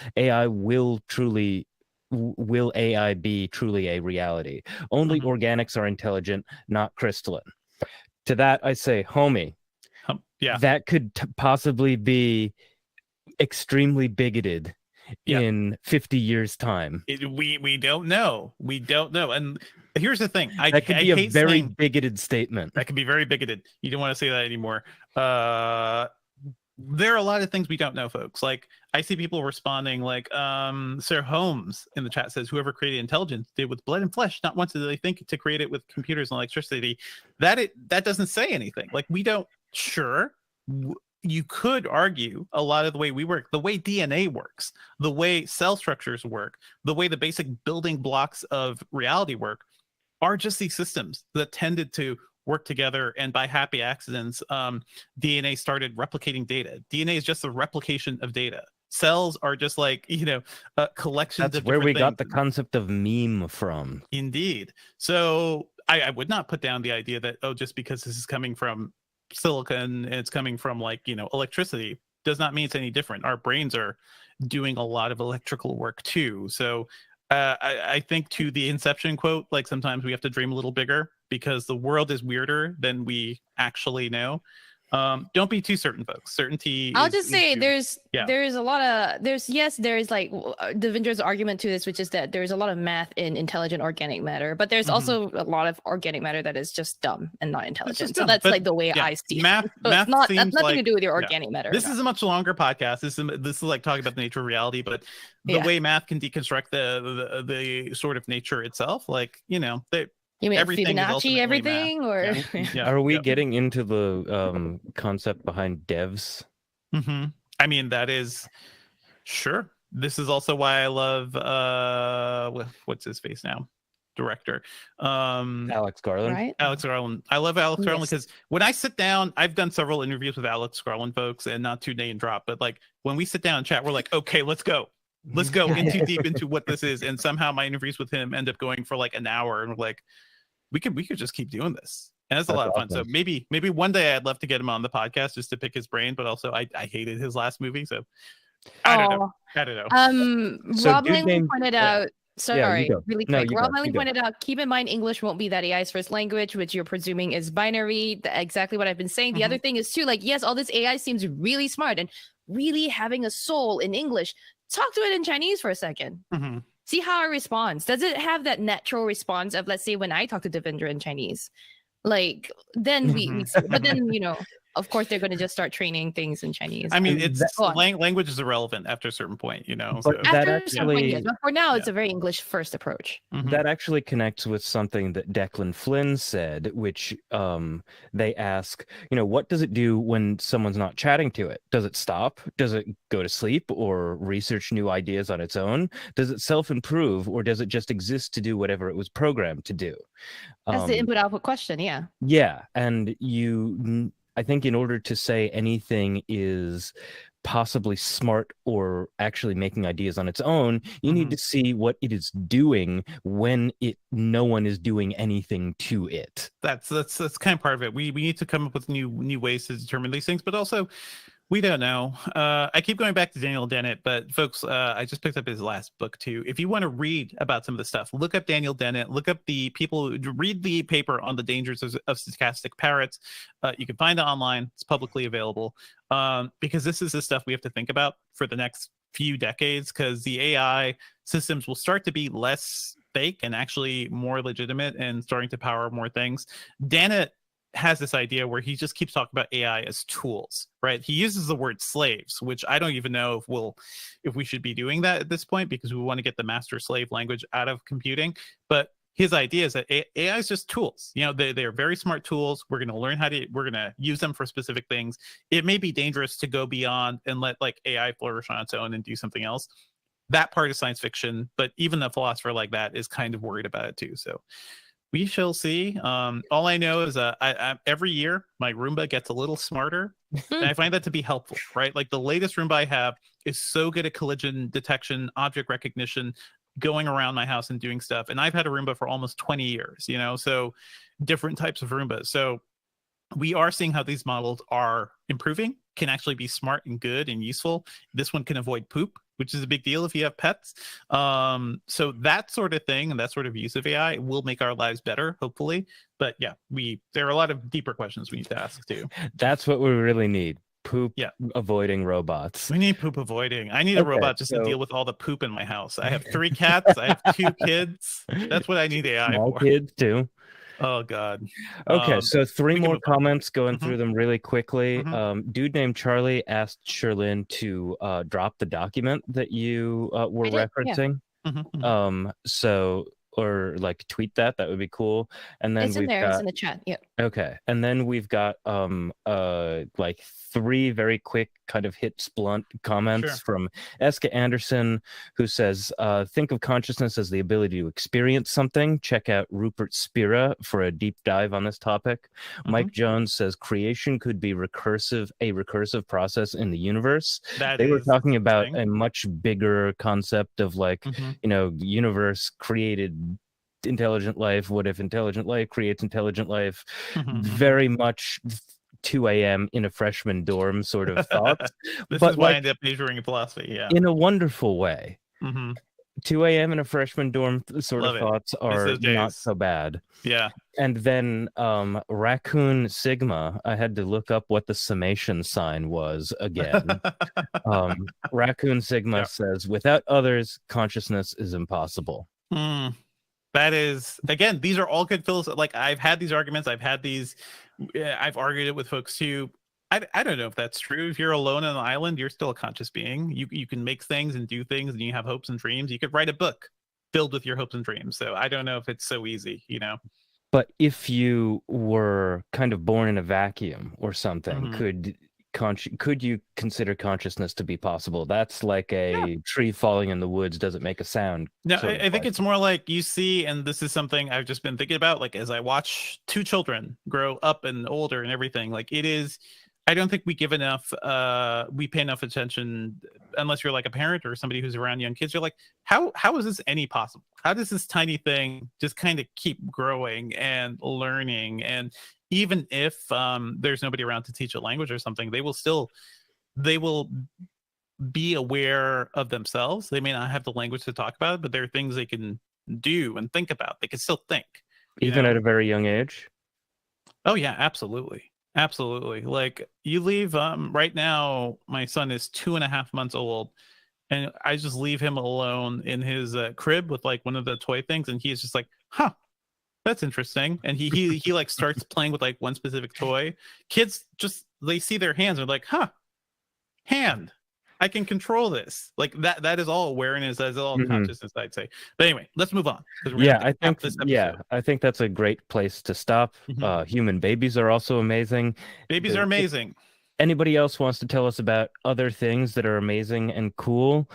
will AI be truly a reality? Only organics are intelligent, not crystalline. To that I say, homie, that could possibly be extremely bigoted in 50 years time. We don't know. And here's the thing. That could be a very bigoted statement. That could be very bigoted. You don't want to say that anymore. There are a lot of things we don't know, folks. Like, I see people responding like, Sir Holmes in the chat says, whoever created intelligence did with blood and flesh, not once did they think to create it with computers and electricity. That doesn't say anything. Like, we don't, you could argue a lot of the way we work, the way DNA works, the way cell structures work, the way the basic building blocks of reality work are just these systems that tended to work together. And by happy accidents, DNA started replicating data. DNA is just a replication of data. Cells are just like, collections. That's where we got the concept of meme from. Indeed. So I would not put down the idea that, just because this is coming from silicon and it's coming from electricity does not mean it's any different. Our brains are doing a lot of electrical work too. So I think, to the Inception quote, like, sometimes we have to dream a little bigger because the world is weirder than we actually know. Don't be too certain, folks. Certainty. I'll just say there's a lot of there's like Devinder's argument to this, which is that there's a lot of math in intelligent organic matter, but there's also a lot of organic matter that is just dumb and not intelligent. So that's like the way I see math. It. So math that's nothing to do with your organic matter. This is a much longer podcast. This is like talking about the nature of reality, but the way math can deconstruct the sort of nature itself, like, you mean Fibonacci everything, or are we getting into the concept behind devs? I mean, that is sure. This is also why I love what's his face now, director. Alex Garland. Right? Alex Garland. I love Alex Garland Yes. because when I sit down, I've done several interviews with Alex Garland folks, and not to name drop, but like when we sit down and chat, we're like, okay, let's go into deep into what this is. And somehow my interviews with him end up going for like an hour, and we're like, we could just keep doing this. And it's a lot of fun. awesome. So maybe one day I'd love to get him on the podcast just to pick his brain, but also I hated his last movie, so I don't know. So Rob dude Langley named- pointed out. Sorry, go. really No, quick. you Rob go, Langley you go. pointed out, keep in mind English won't be that AI's first language, which you're presuming is binary. Exactly what I've been saying. The other thing is too, like, yes, all this AI seems really smart and really having a soul in English. Talk to it in Chinese for a second. See how it responds. Does it have that natural response of, let's say, when I talk to Devendra in Chinese? Like, then we see. But then, you know, of course, they're going to just start training things in Chinese. I mean, it's Go on. language is irrelevant after a certain point, you know. But So. that After a certain point, actually yes. But for now, it's a very English first approach. that actually connects with something that Declan Flynn said, which they ask, you know, what does it do when someone's not chatting to it? Does it stop? Does it go to sleep or research new ideas on its own? Does it self-improve, or does it just exist to do whatever it was programmed to do? That's the input-output question, yeah. Yeah, and I think in order to say anything is possibly smart or actually making ideas on its own, you need to see what it is doing when no one is doing anything to it. That's kind of part of it. We need to come up with new ways to determine these things, but also we don't know. I keep going back to Daniel Dennett, but folks, I just picked up his last book too. If you want to read about some of the stuff, look up Daniel Dennett, look up the people, read the paper on the dangers of stochastic parrots. You can find it online. It's publicly available, because this is the stuff we have to think about for the next few decades, because the AI systems will start to be less fake and actually more legitimate and starting to power more things. Dennett has this idea where he just keeps talking about AI as tools, right? He uses the word slaves, which I don't even know if we should be doing that at this point, because we want to get the master slave language out of computing. But his idea is that AI is just tools. You know, they're very smart tools. We're going to learn we're going to use them for specific things. It may be dangerous to go beyond and let like AI flourish on its own and do something else. That part is science fiction, but even a philosopher like that is kind of worried about it too. So we shall see. All I know is I every year my Roomba gets a little smarter, and I find that to be helpful, right? Like the latest Roomba I have is so good at collision detection, object recognition, going around my house and doing stuff. And I've had a Roomba for almost 20 years, you know, so different types of Roombas. So we are seeing how these models are improving, can actually be smart and good and useful. This one can avoid poop, which is a big deal if you have pets. So that sort of thing and that sort of use of AI will make our lives better, hopefully. But yeah, there are a lot of deeper questions we need to ask too. That's what we really need. Poop avoiding robots. We need poop avoiding. I need a robot just to deal with all the poop in my house. I have 3 cats. I have 2 kids. That's what I need AI Small for. kids too. Oh God. Okay, so 3 more comments, going Mm-hmm. through them really quickly. Dude named Charlie asked Sherlyn to drop the document that you were referencing. So, or like tweet that would be cool. And then it's in there. It's in the chat. Yep. Okay, and then we've got like 3 very quick kind of hit blunt comments from Eska Anderson, who says, think of consciousness as the ability to experience something. Check out Rupert Spira for a deep dive on this topic. Mike Jones says creation could be a recursive process in the universe. They were talking about a much bigger concept of like, you know, the universe created intelligent life. What if intelligent life creates intelligent life? Very much 2 a.m. in a freshman dorm sort of thoughts. This but is why like, I ended up majoring in philosophy. Yeah, in a wonderful way. 2 a.m. in a freshman dorm sort Love of it. thoughts are not so bad. Yeah. And then Raccoon Sigma, I had to look up what the summation sign was again. Raccoon Sigma says, without others, consciousness is impossible. That is, again, these are all good philosophy. Like I've had these arguments. I've argued it with folks too. I don't know if that's true. If you're alone on an island, you're still a conscious being. You can make things and do things, and you have hopes and dreams. You could write a book filled with your hopes and dreams. So I don't know if it's so easy, you know. But if you were kind of born in a vacuum or something, could could you consider consciousness to be possible? That's like a tree falling in the woods doesn't make a sound. No, I think it's more like you see, and this is something I've just been thinking about, like as I watch two children grow up and older and everything, like it is, I don't think we give enough, we pay enough attention, unless you're like a parent or somebody who's around young kids. You're like, how is this any possible? How does this tiny thing just kind of keep growing and learning? And even if there's nobody around to teach a language or something, they will be aware of themselves. They may not have the language to talk about it, but there are things they can do and think about. They can still think. Even at a very young age? Oh yeah, absolutely. Absolutely. Like you leave, right now, my son is 2.5 months old, and I just leave him alone in his crib with like one of the toy things, and he's just like, huh, that's interesting. And he like starts playing with like one specific toy. Kids just, they see their hands and they're like, huh, hand, I can control this. Like that is all awareness, that is all consciousness, I'd say. But anyway, let's move on. I think that's a great place to stop. Human babies are also amazing. Babies are amazing. Anybody else wants to tell us about other things that are amazing and cool,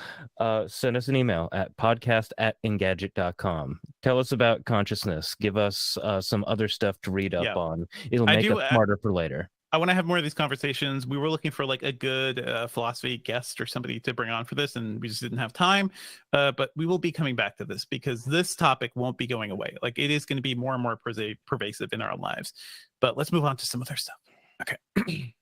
send us an email at podcast@engadget.com. Tell us about consciousness. Give us some other stuff to read up on. It'll make us smarter for later. I want to have more of these conversations. We were looking for like a good philosophy guest or somebody to bring on for this, and we just didn't have time. But we will be coming back to this because this topic won't be going away. Like it is going to be more and more pervasive in our lives. But let's move on to some other stuff. Okay.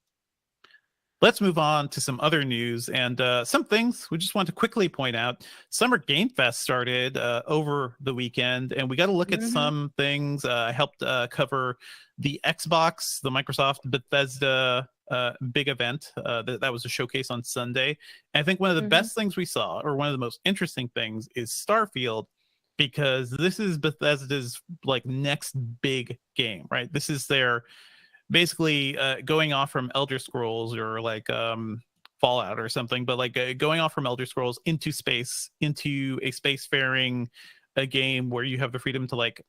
Let's move on to some other news and some things we just want to quickly point out. Summer Game Fest started over the weekend, and we got to look at some things. I helped cover the Xbox, the Microsoft Bethesda big event. That was a showcase on Sunday. And I think one of the best things we saw, or one of the most interesting things, is Starfield, because this is Bethesda's like next big game, right? This is their basically going off from Elder Scrolls or like Fallout or something, but like going off from Elder Scrolls into space, into a spacefaring game where you have the freedom to like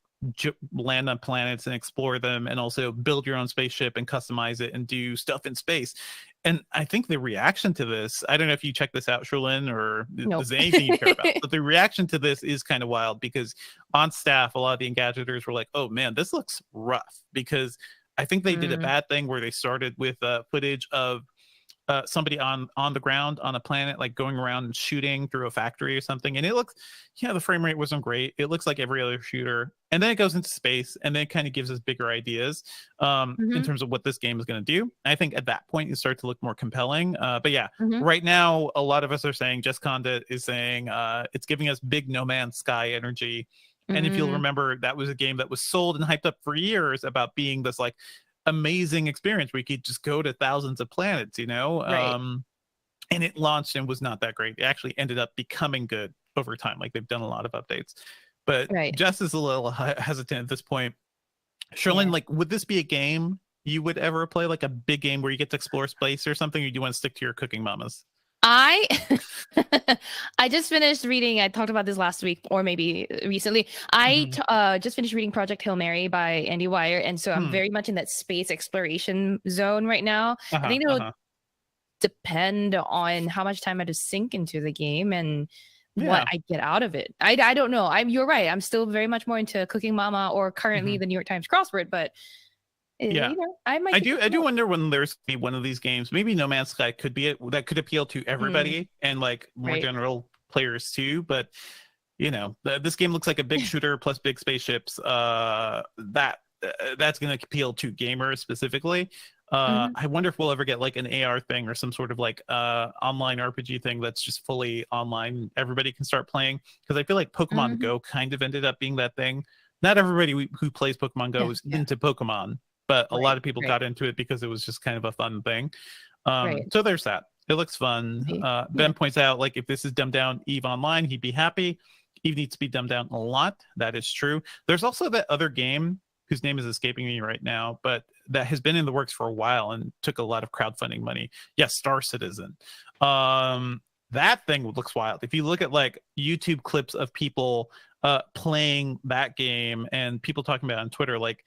land on planets and explore them, and also build your own spaceship and customize it and do stuff in space. And I think the reaction to this, I don't know if you check this out, Sherlyn, or is there anything you care about, but the reaction to this is kind of wild, because on staff, a lot of the Engadgeters were like, oh man, this looks rough, because I think they did a bad thing where they started with footage of somebody on the ground on a planet, like going around and shooting through a factory or something. And it looks, the frame rate wasn't great. It looks like every other shooter. And then it goes into space, and then it kind of gives us bigger ideas in terms of what this game is going to do. And I think at that point, you start to look more compelling. But yeah, right now, a lot of us are saying, Jess Condit is saying it's giving us big No Man's Sky energy. And if you'll remember, that was a game that was sold and hyped up for years about being this like amazing experience where you could just go to thousands of planets, right. And it launched and was not that great. It actually ended up becoming good over time. Like they've done a lot of updates, but Jess is a little hesitant at this point. Sherlyn, like, would this be a game you would ever play, like a big game where you get to explore space or something, or do you want to stick to your cooking mamas? I just finished reading, I talked about this last week or maybe recently. I just finished reading Project Hail Mary by Andy Weir, and so I'm very much in that space exploration zone right now. I think it'll depend on how much time I just sink into the game and what I get out of it. I don't know. You're right. I'm still very much more into Cooking Mama or currently the New York Times crossword, but I do wonder when there's one of these games, maybe No Man's Sky could be it, that could appeal to everybody and like more general players too. But this game looks like a big shooter plus big spaceships. That's going to appeal to gamers specifically. I wonder if we'll ever get like an AR thing or some sort of like online RPG thing that's just fully online. Everybody can start playing, because I feel like Pokemon Go kind of ended up being that thing. Not everybody who plays Pokemon Go is into Pokemon, but a lot of people got into it because it was just kind of a fun thing. So there's that. It looks fun. Ben points out, like, if this is dumbed down EVE Online, he'd be happy. EVE needs to be dumbed down a lot. That is true. There's also that other game whose name is escaping me right now, but that has been in the works for a while and took a lot of crowdfunding money. Yes, Star Citizen. That thing looks wild. If you look at like YouTube clips of people playing that game and people talking about it on Twitter, like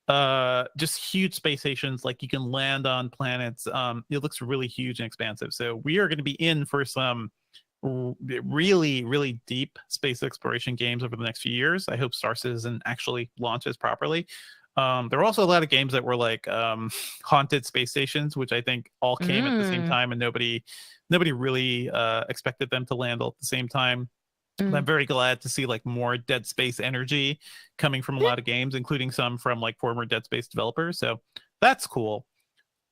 just huge space stations, like you can land on planets. It looks really huge and expansive. So we are going to be in for some really, really deep space exploration games over the next few years. I hope Star Citizen actually launches properly. There were also a lot of games that were like haunted space stations, which I think all came at the same time, and nobody really expected them to land all at the same time. I'm very glad to see like more Dead Space energy coming from a lot of games, including some from like former Dead Space developers. So that's cool.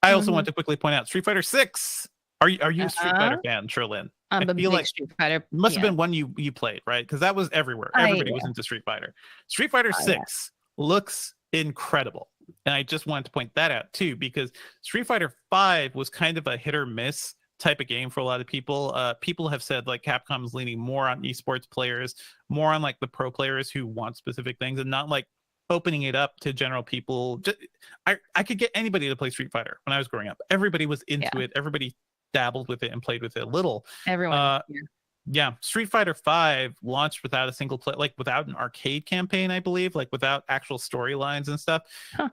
I also want to quickly point out Street Fighter 6. Are you a Street Fighter fan, Sherlyn? I'm a big Street Fighter. Must have been one you played, right? Because that was everywhere. Everybody was into Street Fighter. Street Fighter 6 looks incredible. And I just wanted to point that out too, because Street Fighter 5 was kind of a hit or miss type of game for a lot of people. People have said like Capcom is leaning more on esports players, more on like the pro players who want specific things, and not like opening it up to general people. I could get anybody to play Street Fighter when I was growing up. Everybody was into it. Everybody dabbled with it and played with it a little. Everyone. Yeah, Street Fighter 5 launched without a single play, like without an arcade campaign, I believe, like without actual storylines and stuff.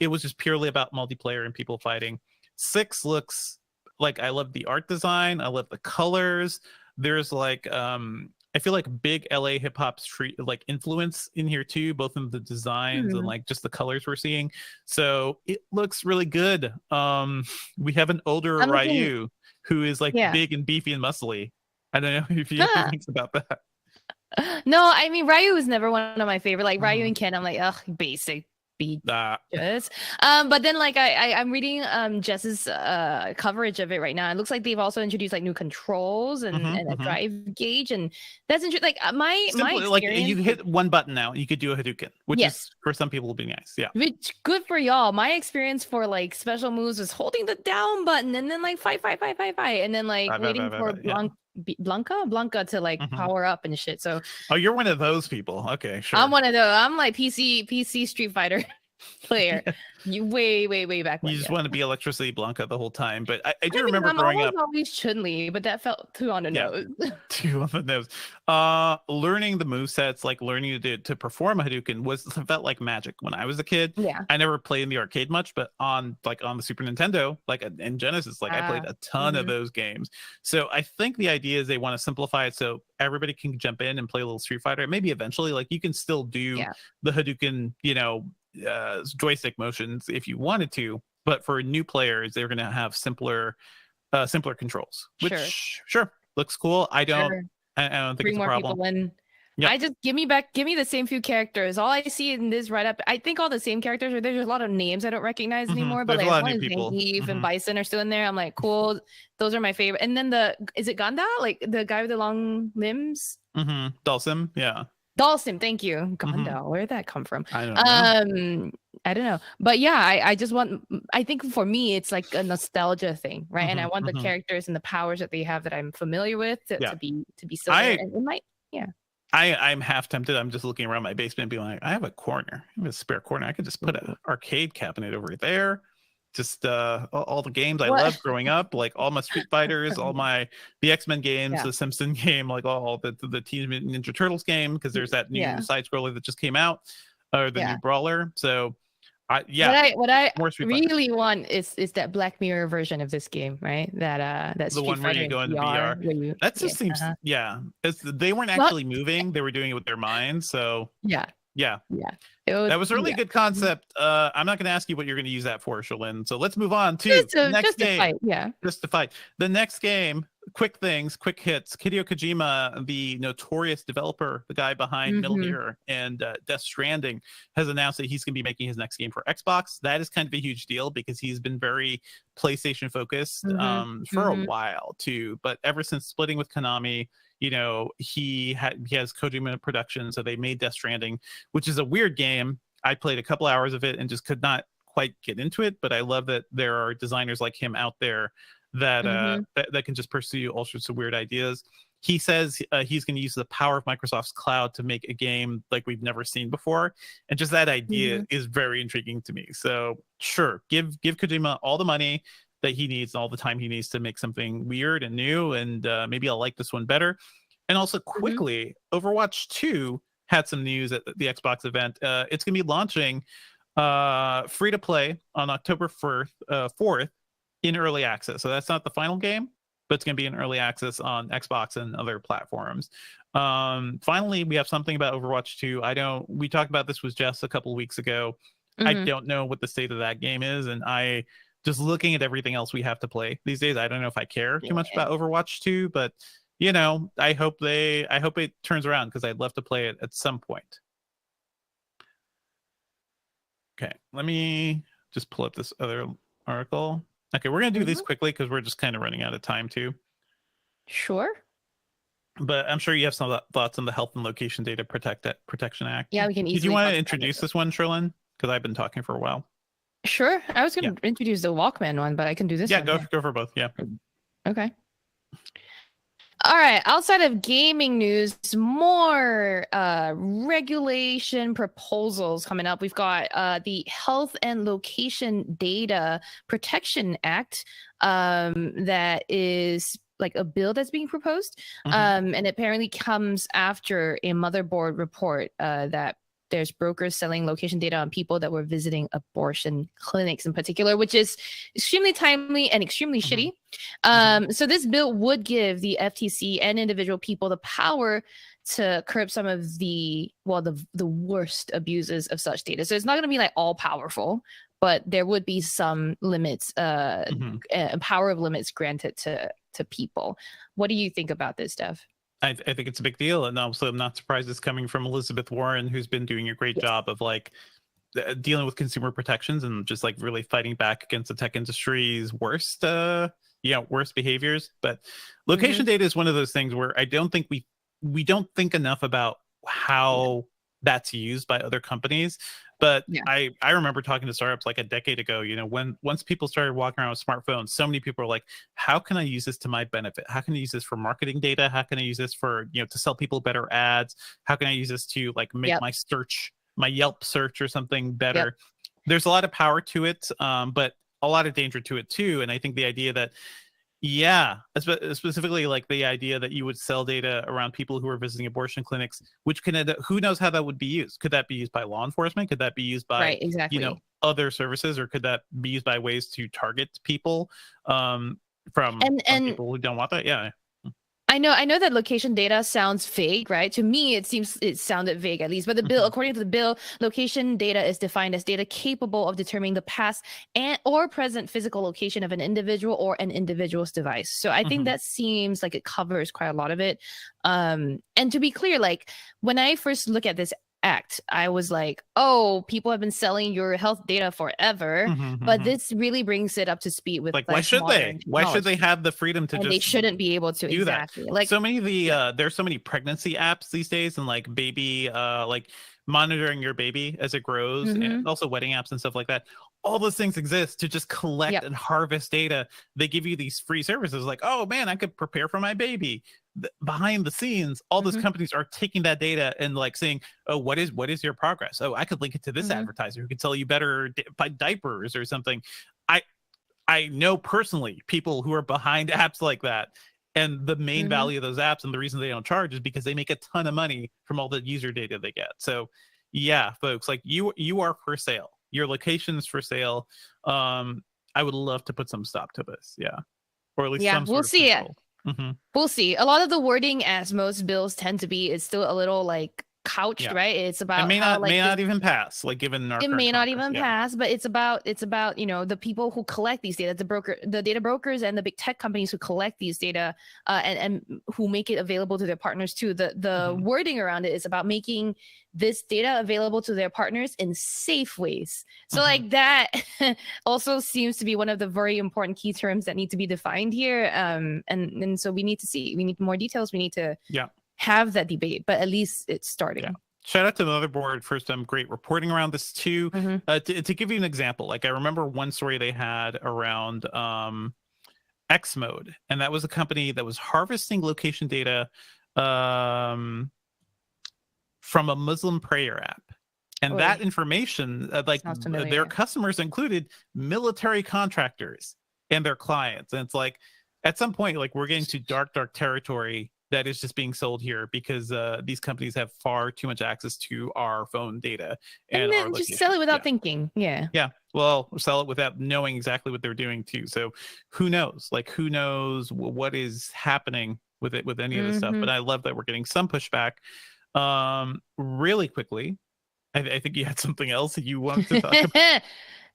It was just purely about multiplayer and people fighting. 6 looks like, I love the art design. I love the colors. There's like I feel like big LA hip hop street like influence in here too, both in the designs and like just the colors we're seeing. So it looks really good. We have an older Ryu who is like big and beefy and muscly. I don't know if you have things about that. No, I mean Ryu was never one of my favorite. Like Ryu and Ken, I'm like, ugh, basic. Just. But then like I'm reading Jess's coverage of it right now. It looks like they've also introduced like new controls and a drive gauge, and that's interesting. Like my experience, like you hit one button now, you could do a Hadouken, which is for some people will be nice. Yeah, which good for y'all. My experience for like special moves was holding the down button and then like fight, and then like waiting for Blanca to like power up and shit. So you're one of those people. Okay, sure. I'm one of those. I'm like PC Street Fighter player. You way back when. You just want to be Electricity Blanca the whole time. But I do remember growing up. Always Chun-Li, but that felt too on the nose. Too on the nose. Learning the movesets, like learning to perform a Hadouken felt like magic when I was a kid. Yeah. I never played in the arcade much, but on the Super Nintendo, like in Genesis, like I played a ton of those games. So I think the idea is they want to simplify it so everybody can jump in and play a little Street Fighter. Maybe eventually, like you can still do the Hadouken, joystick motions if you wanted to, but for new players they're going to have simpler controls, which sure looks cool. I don't think bring it's a more problem. People in. I just give me the same few characters. All I see in this right up, I think all the same characters. There's a lot of names I don't recognize anymore, but there's like a lot of new people. Zangief and Bison are still in there. I'm like, cool, those are my favorite. And then is it Ganda, like the guy with the long limbs? Dhalsim, Dhalsim, thank you. Ganda, where'd that come from? I don't know. I don't know, but yeah, I just want. I think for me, it's like a nostalgia thing, right? And I want the characters and the powers that they have that I'm familiar with to be still there. And it might, I'm half tempted. I'm just looking around my basement, being like, I have a corner, I have a spare corner. I could just put an arcade cabinet over there. Just all the games I loved growing up, like all my Street Fighters, the X-Men games, the Simpson game, like all the Teenage Mutant Ninja Turtles game, because there's that new side scroller that just came out, or the new brawler. So what I really want is that Black Mirror version of this game, right? That the Street one where you go into VR. That just seems they weren't actually moving; they were doing it with their minds. So that was a really good concept. I'm not going to ask you what you're going to use that for, Sherlyn. So let's move on to the next game. Just to fight. The next game. Quick things, quick hits. Hideo Kojima, the notorious developer, the guy behind Metal Gear and Death Stranding, has announced that he's going to be making his next game for Xbox. That is kind of a huge deal because he's been very PlayStation focused for a while too. But ever since splitting with Konami, he has Kojima production, so they made Death Stranding, which is a weird game. I played a couple hours of it and just could not quite get into it. But I love that there are designers like him out there that can just pursue all sorts of weird ideas. He says he's going to use the power of Microsoft's cloud to make a game like we've never seen before, and just that idea is very intriguing to me. So sure, give Kojima all the money that he needs and all the time he needs to make something weird and new, and maybe I'll like this one better. And also quickly, Overwatch 2 had some news at the Xbox event. It's going to be launching free to play on October 4th in early access. So that's not the final game, but it's going to be in early access on Xbox and other platforms. Finally, we have something about Overwatch 2. We talked about this with Jess a couple of weeks ago. I don't know what the state of that game is, and I just looking at everything else we have to play these days, I don't know if I care too much about Overwatch 2, but I hope it turns around, because I'd love to play it at some point. Okay, let me just pull up this other article. Okay, we're gonna do these quickly because we're just kind of running out of time too. Sure. But I'm sure you have some thoughts on the Health and Location Data Protection Act. Yeah, we can easily. Did you want to introduce this one, Sherlyn? Because I've been talking for a while. Sure. I was going to introduce the Walkman one, but I can do this one. Go for both. Yeah. Okay. All right. Outside of gaming news, more regulation proposals coming up. We've got the Health and Location Data Protection Act that is like a bill that's being proposed. And it apparently comes after a motherboard report that there's brokers selling location data on people that were visiting abortion clinics in particular, which is extremely timely and extremely shitty. So this bill would give the FTC and individual people the power to curb some of the worst abuses of such data. So it's not going to be like all powerful, but there would be some limits, power of limits granted to people. What do you think about this, Dev? I think it's a big deal, and also I'm not surprised it's coming from Elizabeth Warren, who's been doing a great job of like dealing with consumer protections and just like really fighting back against the tech industry's worst behaviors. But location data is one of those things where I don't think we don't think enough about how that's used by other companies. But I remember talking to startups like a decade ago, once people started walking around with smartphones, so many people are like, how can I use this to my benefit? How can I use this for marketing data? How can I use this for, to sell people better ads? How can I use this to like make my Yelp search or something better? There's a lot of power to it, but a lot of danger to it too. And I think the idea that, specifically like the idea that you would sell data around people who are visiting abortion clinics, which who knows how that would be used? Could that be used by law enforcement? Could that be used by other services, or could that be used by ways to target people from people who don't want that? Yeah. I know that location data sounds vague, right? To me, it sounded vague at least. But the bill, according to the bill, location data is defined as data capable of determining the past or present physical location of an individual or an individual's device. So I think that seems like it covers quite a lot of it. And to be clear, like when I first look at this act, I was like, oh, people have been selling your health data forever, but this really brings it up to speed with like why should they have the freedom to they shouldn't be able to do that. Like so many of the there's so many pregnancy apps these days, and like baby like monitoring your baby as it grows, and also wedding apps and stuff like that. All those things exist to just collect and harvest data. They give you these free services like, oh man, I could prepare for my baby. Behind the scenes, all those companies are taking that data and like saying, oh, what is your progress? Oh, I could link it to this advertiser who could tell you better buy diapers or something. I know personally people who are behind apps like that, and the main value of those apps and the reason they don't charge is because they make a ton of money from all the user data they get. So yeah, folks, like you are for sale. Your location is for sale. I would love to put some stop to this. Yeah, or at least some sort we'll of see control. We'll see. A lot of the wording, as most bills tend to be, is still a little like couched, right? It's about it may not even pass, like given our it may not even pass, but it's about the people who collect these data, the data brokers and the big tech companies who collect these data and who make it available to their partners too. The wording around it is about making this data available to their partners in safe ways. So like that also seems to be one of the very important key terms that need to be defined here. And so we need more details. We need to have that debate, but at least it's starting. Shout out to the Motherboard for some great reporting around this too. To give you an example, like I remember one story they had around X Mode, and that was a company that was harvesting location data from a Muslim prayer app. And that information, their customers included military contractors and their clients. And it's like, at some point, like we're getting to dark territory that is just being sold here because these companies have far too much access to our phone data and then just sell it without thinking. Yeah, well, sell it without knowing exactly what they're doing too. So who knows what is happening with it, with any of this stuff. But I love that we're getting some pushback. Really quickly, I think you had something else that you wanted to talk about.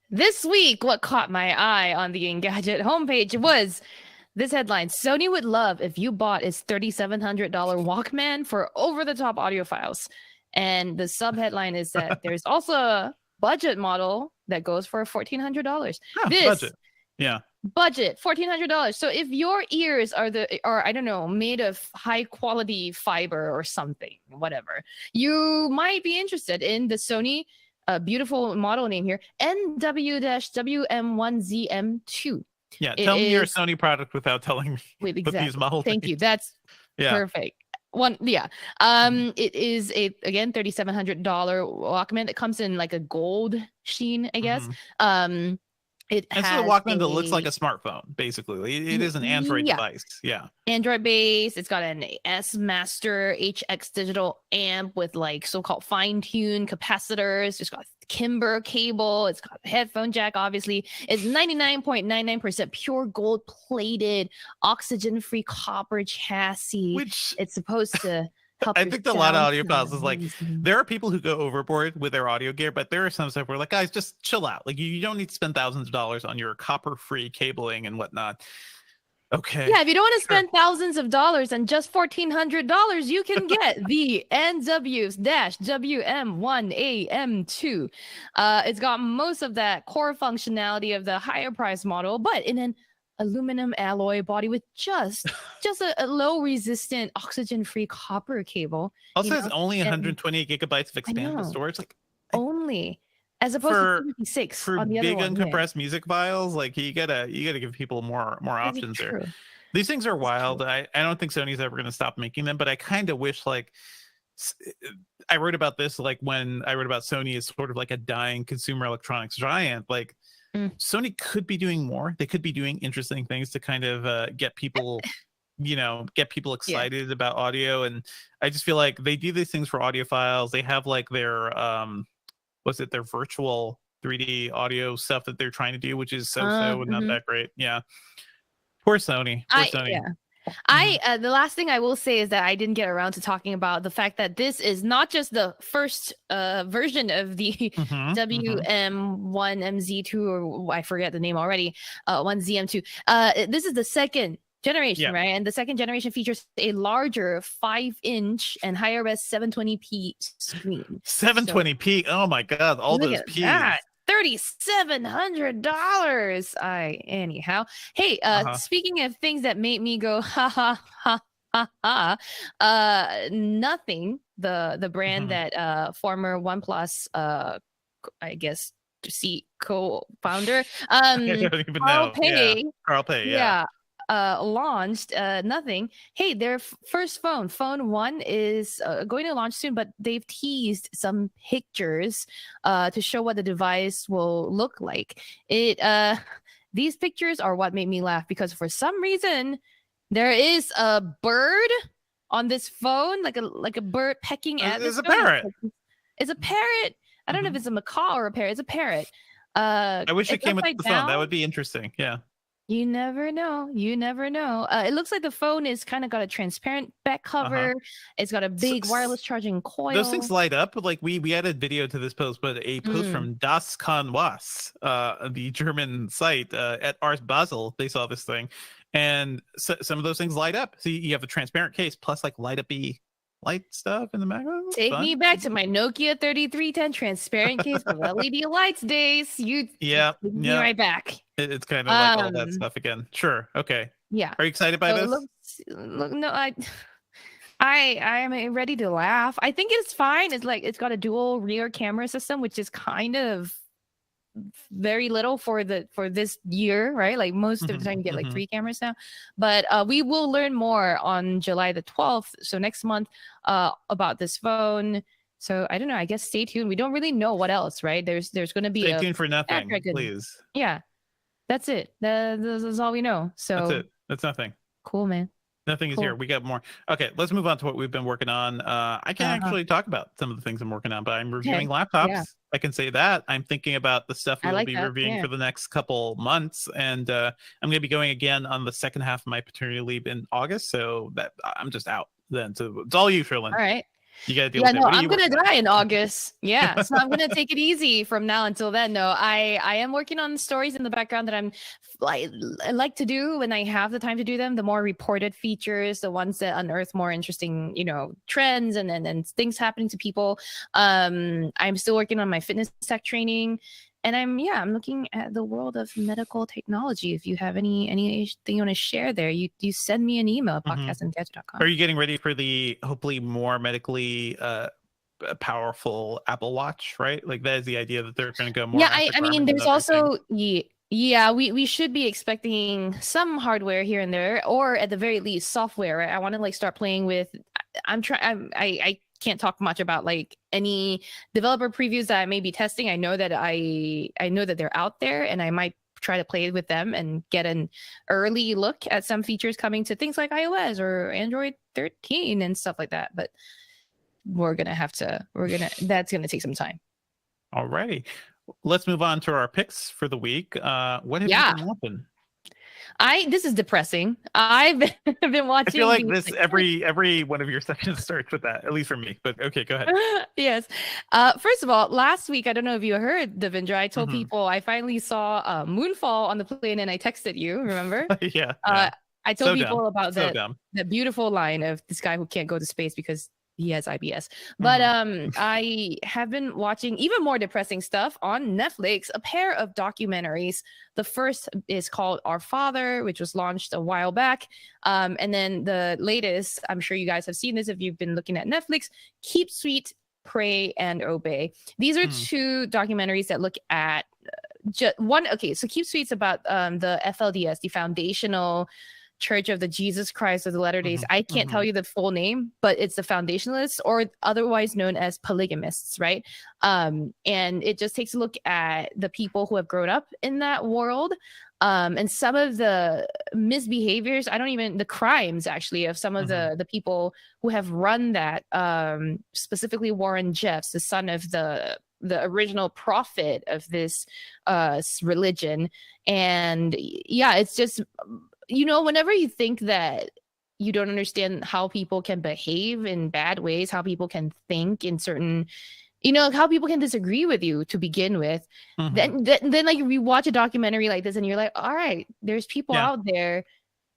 This week, what caught my eye on the Engadget homepage was this headline: Sony would love if you bought its $3,700 Walkman for over-the-top audiophiles. And the subheadline is that there's also a budget model that goes for $1,400. Budget. Yeah. Budget, $1,400. So if your ears are I don't know, made of high quality fiber or something, whatever, you might be interested in the Sony beautiful model name here, NW-WM1ZM2. Yeah, tell me your Sony product without telling me what these model Thank you. That's perfect. It is again $3,700 Walkman. It comes in like a gold sheen, I guess. It has a Walkman that looks like a smartphone, basically. It is an Android device. Yeah. Android based. It's got an S Master HX digital amp with like so-called fine-tuned capacitors. It's got Kimber cable. It's got a headphone jack, obviously. It's 99.99% pure gold plated, oxygen-free copper chassis. Which it's supposed to I think a lot of audiophiles is like, there are people who go overboard with their audio gear, but there are some stuff where like, guys, just chill out. Like you don't need to spend thousands of dollars on your copper-free cabling and whatnot. Okay. Yeah, if you don't want to spend thousands of dollars and just $1,400, you can get the NW-WM1AM2. It's got most of that core functionality of the higher price model, but in an aluminum alloy body with just a low resistant oxygen free copper cable. Also has only 128 gigabytes of expandable storage. Like only, as opposed to 56 for on the big other one. uncompressed music files. Like you gotta give people more options there. These things are wild. I don't think Sony's ever gonna stop making them, but I kind of wish like I wrote about this like when I wrote about Sony as sort of like a dying consumer electronics giant. Like Sony could be doing more. They could be doing interesting things to kind of get people, excited about audio. And I just feel like they do these things for audiophiles. They have like their their virtual 3D audio stuff that they're trying to do, which is and not that great. Yeah. Poor Sony. Yeah. The last thing I will say is that I didn't get around to talking about the fact that this is not just the first version of the WM1MZ2, or I forget the name already, 1ZM2. This is the second generation, right? And the second generation features a larger 5-inch and higher res 720p screen. 720p. Oh my God. All those P's. That. $3,700. Anyhow. Hey, speaking of things that made me go ha ha ha ha ha, Nothing, the brand that former OnePlus I guess co-founder Carl Pei launched Nothing. Hey, their first phone 1 is going to launch soon, but they've teased some pictures to show what the device will look like. These pictures are what made me laugh, because for some reason there is a bird on this phone, like a bird pecking at this phone. Parrot. It's a parrot. I don't know if it's a macaw or a parrot. It's a parrot. I wish it came with the phone. That would be interesting. Yeah. You never know. It looks like the phone is kind of got a transparent back cover. It's got a big wireless charging coil. Those things light up. Like we added video to this post, but a post from Das Kann Was, the German site at Ars Basel, they saw this thing, and some of those things light up. So you have a transparent case plus like light stuff in the back. Take me back to my Nokia 3310 transparent case with LED lights days. Take me right back. It's kind of like all that stuff again. Sure. Okay. Yeah. Are you excited by this? I am ready to laugh. I think it's fine. It's like it's got a dual rear camera system, which is kind of very little for this year, right? Like most of the time you get like 3 cameras now, but we will learn more on July the 12th, so next month, about this phone. So I don't know, I guess stay tuned. We don't really know what else, right? There's going to be stay tuned for nothing, please. Yeah, that's it. This is all we know. So that's it. That's nothing. Cool, man. Nothing is Cool. here. We got more. Okay, let's move on to what we've been working on. I can't actually talk about some of the things I'm working on, but I'm reviewing laptops. Yeah. I can say that. I'm thinking about the stuff we will be reviewing Yeah. for the next couple months, and I'm going to be going again on the second half of my paternity leave in August. So that I'm just out then. So it's all you, Sherlyn. All right. You got to deal with it. No, I'm gonna die in August. Yeah, so I'm gonna take it easy from now until then. No, I am working on stories in the background that I like to do when I have the time to do them. The more reported features, the ones that unearth more interesting, trends and things happening to people. I'm still working on my fitness tech training. And I'm looking at the world of medical technology. If you have anything you want to share there, you send me an email at podcast@engadget.com. Are you getting ready for the hopefully more medically powerful Apple Watch, right? Like that is the idea that they're going to go more. Yeah, I mean, there's also we should be expecting some hardware here and there, or at the very least software. Right? I want to start playing with. I can't talk much about any developer previews that I may be testing. I know that they're out there, and I might try to play with them and get an early look at some features coming to things like iOS or Android 13 and stuff like that. But that's gonna take some time. Alrighty, let's move on to our picks for the week. What have you been watching? This is depressing. I've been watching. I feel like this every one of your sessions starts with that, at least for me. But okay, go ahead. Yes. First of all, last week, I don't know if you heard, Devindra, I told people I finally saw Moonfall on the plane, and I texted you. Remember? Yeah. I told people about the beautiful line of this guy who can't go to space because he has IBS. But I have been watching even more depressing stuff on Netflix, a pair of documentaries. The first is called Our Father, which was launched a while back. And then the latest, I'm sure you guys have seen this if you've been looking at Netflix, Keep Sweet, Pray, and Obey. These are two documentaries that look at one. Okay, so Keep Sweet's about the FLDS, the Foundational Church of the Jesus Christ of the Latter Days. I can't tell you the full name, but it's the Foundationalists, or otherwise known as polygamists, right? And it just takes a look at the people who have grown up in that world, and some of the misbehaviors, the crimes actually of some of the people who have run that, specifically Warren Jeffs, the son of the original prophet of this religion. And it's just, whenever you think that you don't understand how people can behave in bad ways, how people can think in certain, how people can disagree with you to begin with, then you watch a documentary like this and you're like, all right, there's people out there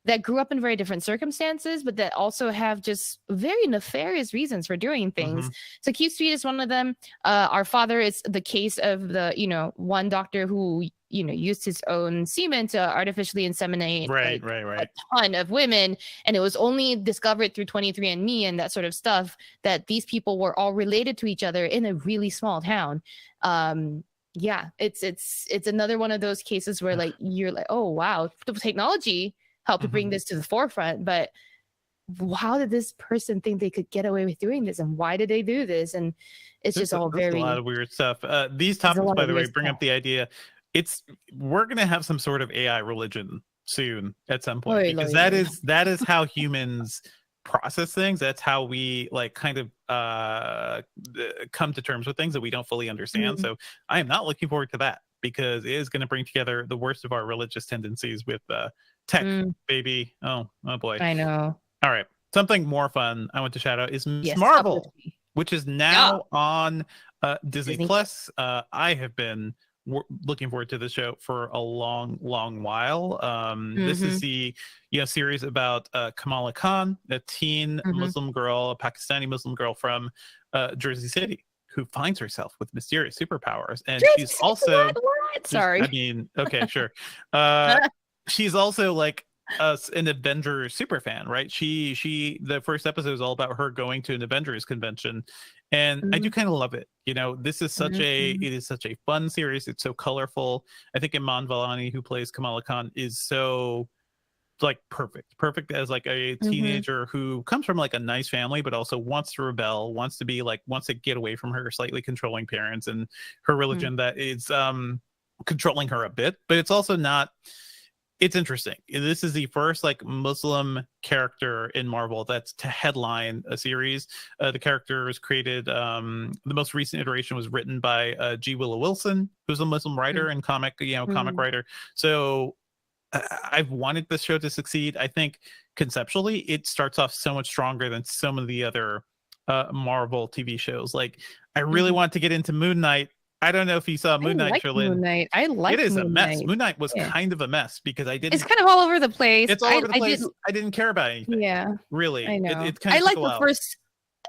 that grew up in very different circumstances, but that also have just very nefarious reasons for doing things. So Keep Sweet is one of them. Our Father is the case of the, one doctor who, used his own semen to artificially inseminate a ton of women. And it was only discovered through 23andMe and that sort of stuff that these people were all related to each other in a really small town. It's another one of those cases where you're like, oh, wow, the technology helped to bring this to the forefront, but how did this person think they could get away with doing this, and why did they do this? And it's just all very a lot of weird stuff. These topics, by the way, bring up the idea we're gonna have some sort of AI religion soon at some point, because that is how humans process things. That's how we kind of come to terms with things that we don't fully understand. So I am not looking forward to that, because it is going to bring together the worst of our religious tendencies with tech, baby. Oh boy. I know. All right. Something more fun I want to shout out is Ms. Marvel, which is now on Disney Plus. I have been looking forward to this show for a long while. This is the series about Kamala Khan, a teen Muslim girl, a Pakistani Muslim girl from Jersey City, who finds herself with mysterious superpowers. And she's also sorry. I mean, okay, sure. She's also an Avengers super fan, right? She the first episode is all about her going to an Avengers convention, and I do kind of love it. This is such it is such a fun series. It's so colorful. I think Iman Vellani, who plays Kamala Khan, is so perfect as a teenager who comes from a nice family, but also wants to rebel, wants to get away from her slightly controlling parents and her religion that is controlling her a bit, but it's also not. it's interesting. This is the first like Muslim character in Marvel that's to headline a series. The character was created. The most recent iteration was written by G. Willow Wilson, who's a Muslim writer and comic writer. So I've wanted this show to succeed. I think conceptually it starts off so much stronger than some of the other Marvel TV shows. Like I really want to get into Moon Knight. I don't know if you saw Moon Knight, Sherlyn. Moon Knight. I like it is Moon a mess. Knight. Moon Knight was kind of a mess because I didn't. It's kind of all over the place. It's all over the place. I didn't care about anything. Yeah, really. I know. It kind of I like the first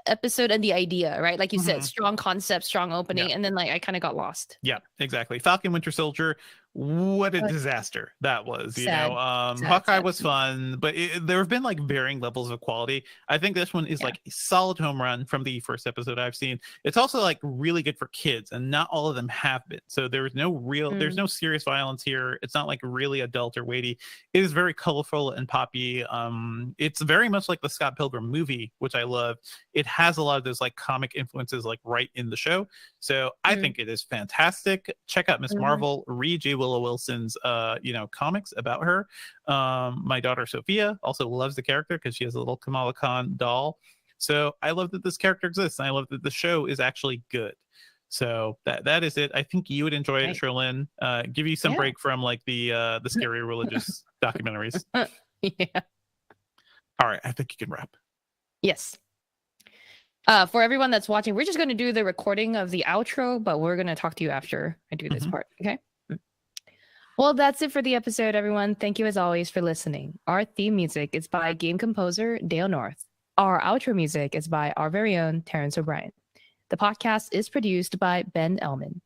episode and the idea, right? Like you said, strong concept, strong opening, and then like I kind of got lost. Yeah, exactly. Falcon Winter Soldier, what a disaster that was. Sad. Hawkeye was fun, but there have been like varying levels of quality. I think this one is like a solid home run from the first episode I've seen. It's also like really good for kids, and not all of them have been. So there's no serious violence here. It's not like really adult or weighty. It is very colorful and poppy. It's very much like the Scott Pilgrim movie, which I love. It has a lot of those like comic influences like right in the show. So I think it is fantastic. Check out Miss Marvel. Read J. Willow Wilson's comics about her. My daughter Sophia also loves the character because she has a little Kamala Khan doll. So I love that this character exists, and I love that the show is actually good. So that is it. I think you would enjoy it, Sherlyn. Give you some break from like the scary religious documentaries. Yeah. All right, I think you can wrap. Yes. For everyone that's watching, we're just going to do the recording of the outro, but we're going to talk to you after I do this part. Okay. Well, that's it for the episode, everyone. Thank you as always for listening. Our theme music is by game composer Dale North. Our outro music is by our very own Terrence O'Brien. The podcast is produced by Ben Ellman.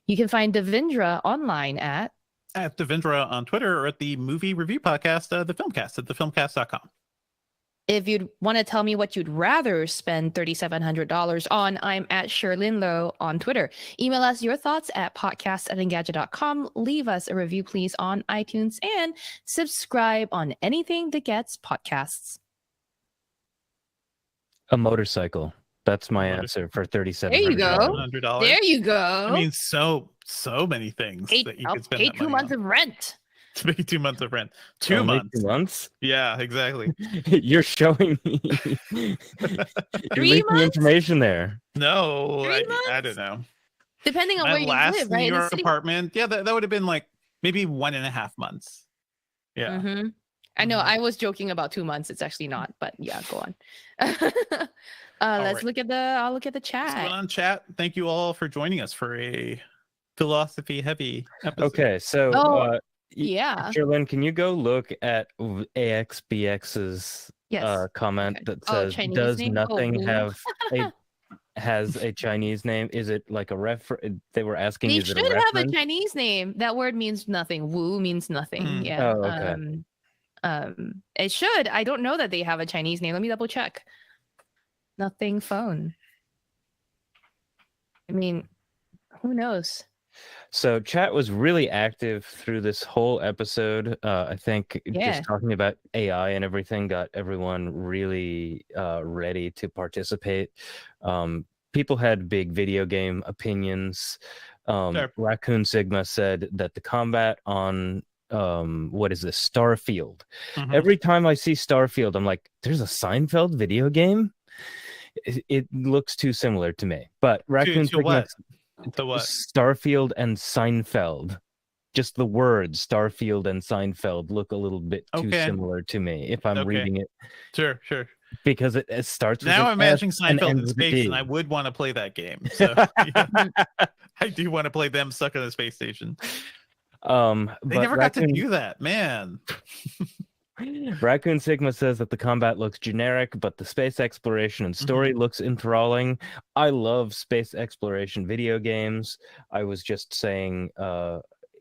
You can find Devindra online at Devindra on Twitter, or at the movie review podcast, The Filmcast, at thefilmcast.com. If you'd want to tell me what you'd rather spend $3,700 on, I'm at Sherlyn Lowe on Twitter. Email us your thoughts at podcast@engadget.com. Leave us a review, please, on iTunes, and subscribe on anything that gets podcasts. A motorcycle. That's my answer for $3,700. There you go. There you go. I mean, so many things that you could spend. Pay 2 months of rent. To pay 2 months of rent. 2 months. 2 months? Yeah, exactly. You're showing me. You're 3 months? Information there. No, I don't know. Depending on where you live, right? New York apartment. Yeah, that would have been like maybe 1.5 months. Yeah. I know. I was joking about 2 months. It's actually not, but yeah, go on. Let's look at the chat. What's going on, chat? Thank you all for joining us for a philosophy heavy episode. Okay, so yeah, Sherlyn, can you go look at AXBX's comment that says, "Does nothing has a Chinese name?" Is it like a they were asking? They is should it a reference? have a Chinese name. That word means nothing. Wu means nothing. Yeah. Oh, okay. It should. I don't know that they have a Chinese name. Let me double check. Nothing phone. I mean, who knows? So chat was really active through this whole episode. I think just talking about AI and everything got everyone really ready to participate. People had big video game opinions. Raccoon Sigma said that the combat on what is this, Starfield? Every time I see Starfield, I'm like, there's a Seinfeld video game? It looks too similar to me. But Raccoon Sigma... To what? Starfield and Seinfeld. Just the words Starfield and Seinfeld look a little bit too similar to me if I'm reading it. Sure. Because it starts with now I'm imagining Seinfeld in space, and I would want to play that game. So I do want to play them stuck on a space station. They never got to do that, man. Raccoon Sigma says that the combat looks generic, but the space exploration and story looks enthralling. I love space exploration video games. I was just saying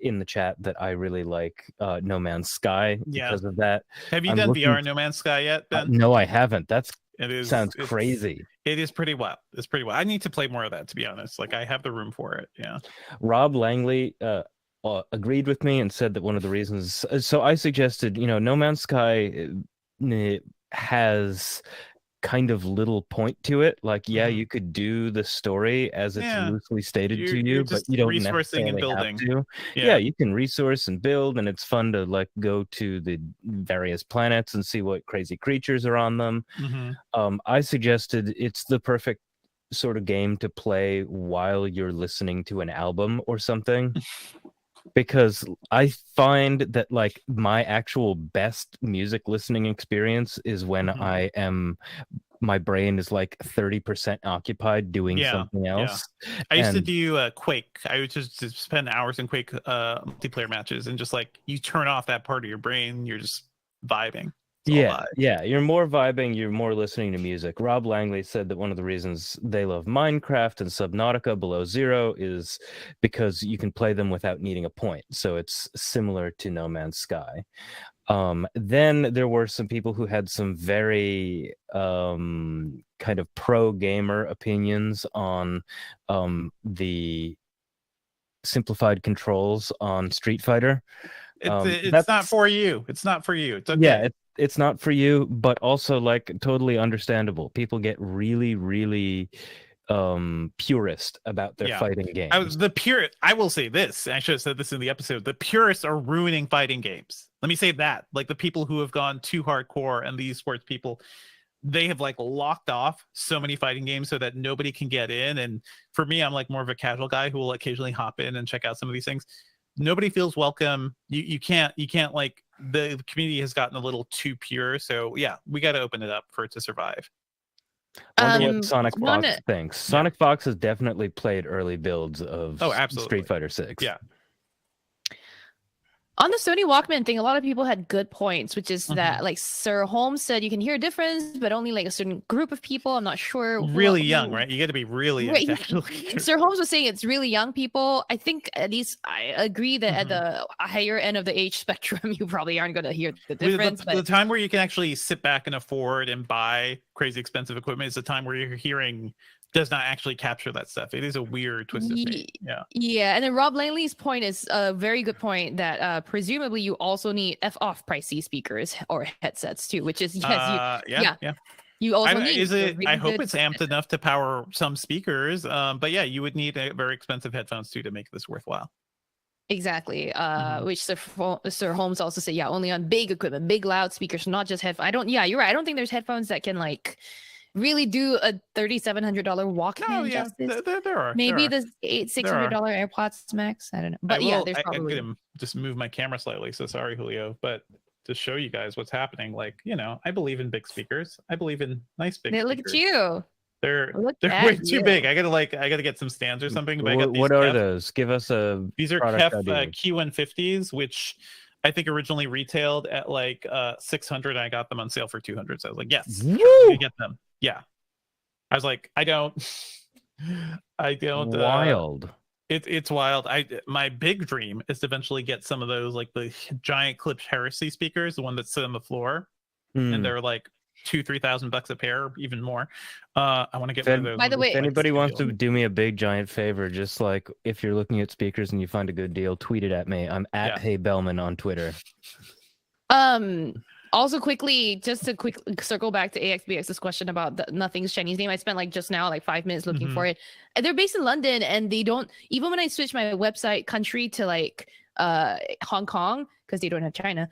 in the chat that I really like No Man's Sky because of that. Have you done VR No Man's Sky yet, Ben? No, I haven't. Sounds crazy. It is pretty wild. It's pretty wild. I need to play more of that, to be honest. Like, I have the room for it. Yeah. Rob Langley agreed with me and said that one of the reasons, so I suggested, No Man's Sky has kind of little point to it. Like, yeah, you could do the story as it's loosely stated to You're you, but just you don't resourcing and necessarily have building. to. Yeah, you can resource and build, and it's fun to like go to the various planets and see what crazy creatures are on them. I suggested it's the perfect sort of game to play while you're listening to an album or something. Because I find that like my actual best music listening experience is when my brain is like 30% occupied doing something else. I used to do Quake. I would just spend hours in Quake multiplayer matches, and just like you turn off that part of your brain, you're just vibing. Yeah, you're more vibing, you're more listening to music. Rob Langley said that one of the reasons they love Minecraft and Subnautica Below Zero is because you can play them without needing a point. So it's similar to No Man's Sky. Then there were some people who had some very kind of pro gamer opinions on the simplified controls on Street Fighter. It's not for you. It's not for you. It's okay. Yeah, it's not for you, but also like totally understandable. People get really, really purist about their fighting games. I will say this. I should have said this in the episode. The purists are ruining fighting games. Let me say that. Like the people who have gone too hardcore and the esports people, they have like locked off so many fighting games so that nobody can get in. And for me, I'm like more of a casual guy who will occasionally hop in and check out some of these things. Nobody feels welcome. You can't like, the community has gotten a little too pure. So yeah, we got to open it up for it to survive. Wonder what Sonic Fox thinks. Sonic Fox has definitely played early builds of Street Fighter 6. Yeah. On the Sony Walkman thing, a lot of people had good points, which is that like Sir Holmes said you can hear a difference, but only like a certain group of people. I'm not sure. Really young, right? You got to be really young. Sir Holmes was saying it's really young people. I think at least I agree that at the higher end of the age spectrum, you probably aren't going to hear the difference. The time where you can actually sit back and afford and buy crazy expensive equipment is the time where your hearing does not actually capture that stuff. It is a weird twisted thing. Yeah, and then Rob Langley's point is a very good point that presumably you also need off pricey speakers or headsets too, which is you also need. I hope it's amped enough to power some speakers, but yeah, you would need a very expensive headphones too to make this worthwhile. Exactly. Which Sir Holmes also said, only on big equipment, big loudspeakers, not just headphones. You're right. I don't think there's headphones that can like really do a $3,700 Walkman justice. There are. Maybe the $600 AirPods Max. I don't know. But there's probably. I just move my camera slightly. So sorry, Julio. But to show you guys what's happening, like, I believe in big speakers. I believe in nice big speakers. Look at you. They're way too big. I gotta get some stands or something. But what are those? Give us a. These are KEF Q150s, which I think originally retailed at like $600. I got them on sale for $200. So I was like, yes, I get them. Yeah, I was like, I don't. Wild. It's wild. My big dream is to eventually get some of those, like the giant Klipsch Heresy speakers, the one that's sit on the floor, and they're like $2,000-$3,000 a pair, even more. I want to get one of those. By the way, if anybody wants to do me a big giant favor, just like if you're looking at speakers and you find a good deal, tweet it at me. I'm at Hey Bellman on Twitter. Also, quickly, just to circle back to AXBX's question about Nothing's Chinese name. I spent like just now like 5 minutes looking for it. And they're based in London, and they don't, even when I switch my website country to like Hong Kong, because they don't have China,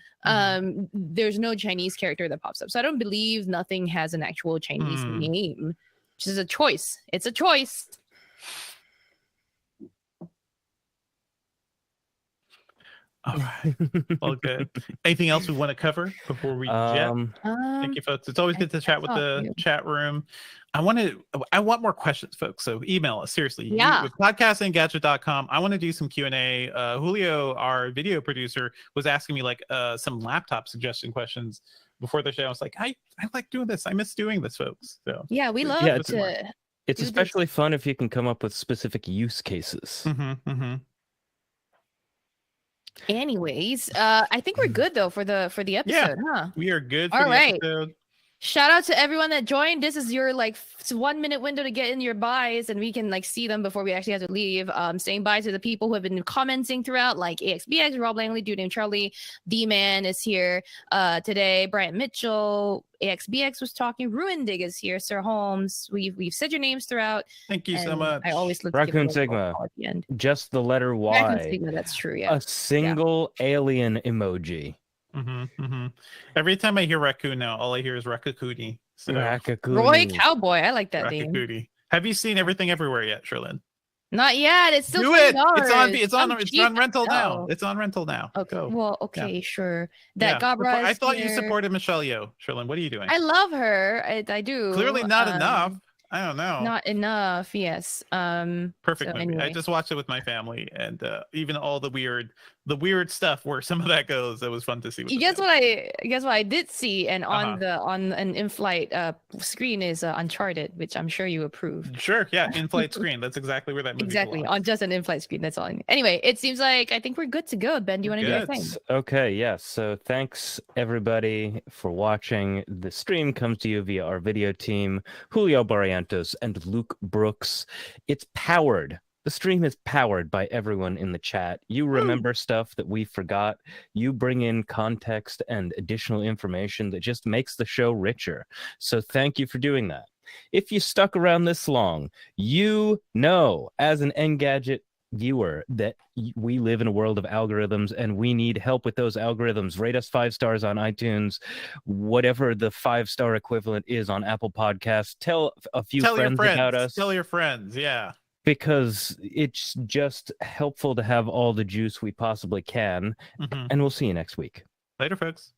there's no Chinese character that pops up. So I don't believe Nothing has an actual Chinese name, which is a choice. It's a choice. All right. All good. Anything else we want to cover before we jet? Thank you, folks. It's always good to chat with the chat room. I want more questions, folks. So email us, seriously. With podcast@engadget.com. I want to do some Q&A. Julio, our video producer, was asking me like some laptop suggestion questions before the show. I was like, I like doing this. I miss doing this, folks. So yeah, we love to. It's especially fun if you can come up with specific use cases. Anyways, I think we're good though for the episode, huh? We are good for All the right. episode. Shout out to everyone that joined. This is your like 1 minute window to get in your buys, and we can like see them before we actually have to leave. Saying bye to the people who have been commenting throughout, like AXBX, Rob Langley, Dude Named Charlie, D-Man is here today, Brian Mitchell, AXBX was talking, Ruindig is here, Sir Holmes. We've said your names throughout. Thank you so much. I always look to give Raccoon a Sigma. call at the end. Just the letter Y. Raccoon Sigma, that's true. Yeah. A single alien emoji. Every time I hear raccoon now, all I hear is Rakakuni. So Rakakuni. Roy Cowboy, I like that name. Rakakuni. Have you seen Everything Everywhere yet, Sherlyn? Not yet. It's still Do it. $20. It's on rental now. It's on rental now. Okay. Go. Well, okay, Yeah. sure. That Yeah. Gabra is I thought you here. supported Michelle Yeoh. Sherlyn, what are you doing? I love her. I do. Clearly not enough. I don't know. Not enough. Yes. Perfect so movie. I anyway. just watched it with my family, and even all the weird stuff where some of that goes. It was fun to see. With the Guess family. what I did see, and on Uh-huh. on an in-flight screen is Uncharted, which I'm sure you approve. Sure. Yeah. In-flight screen. That's exactly where that movie Exactly, belongs. on just an in-flight screen. That's all. Anyway, it seems like I think we're good to go. Ben, do you want to do your Good. thing? Okay, yes. So thanks everybody for watching. The stream comes to you via our video team, Julio Barrientos and Luke Brooks. It's powered. The stream is powered by everyone in the chat. You remember stuff that we forgot. You bring in context and additional information that just makes the show richer. So thank you for doing that. If you stuck around this long, you know, as an Engadget viewer, that we live in a world of algorithms and we need help with those algorithms. Rate us 5 stars on iTunes, whatever the 5-star equivalent is on Apple Podcasts. Tell a few friends about us. Tell your friends. Yeah. Because it's just helpful to have all the juice we possibly can. Mhm. And we'll see you next week. Later, folks.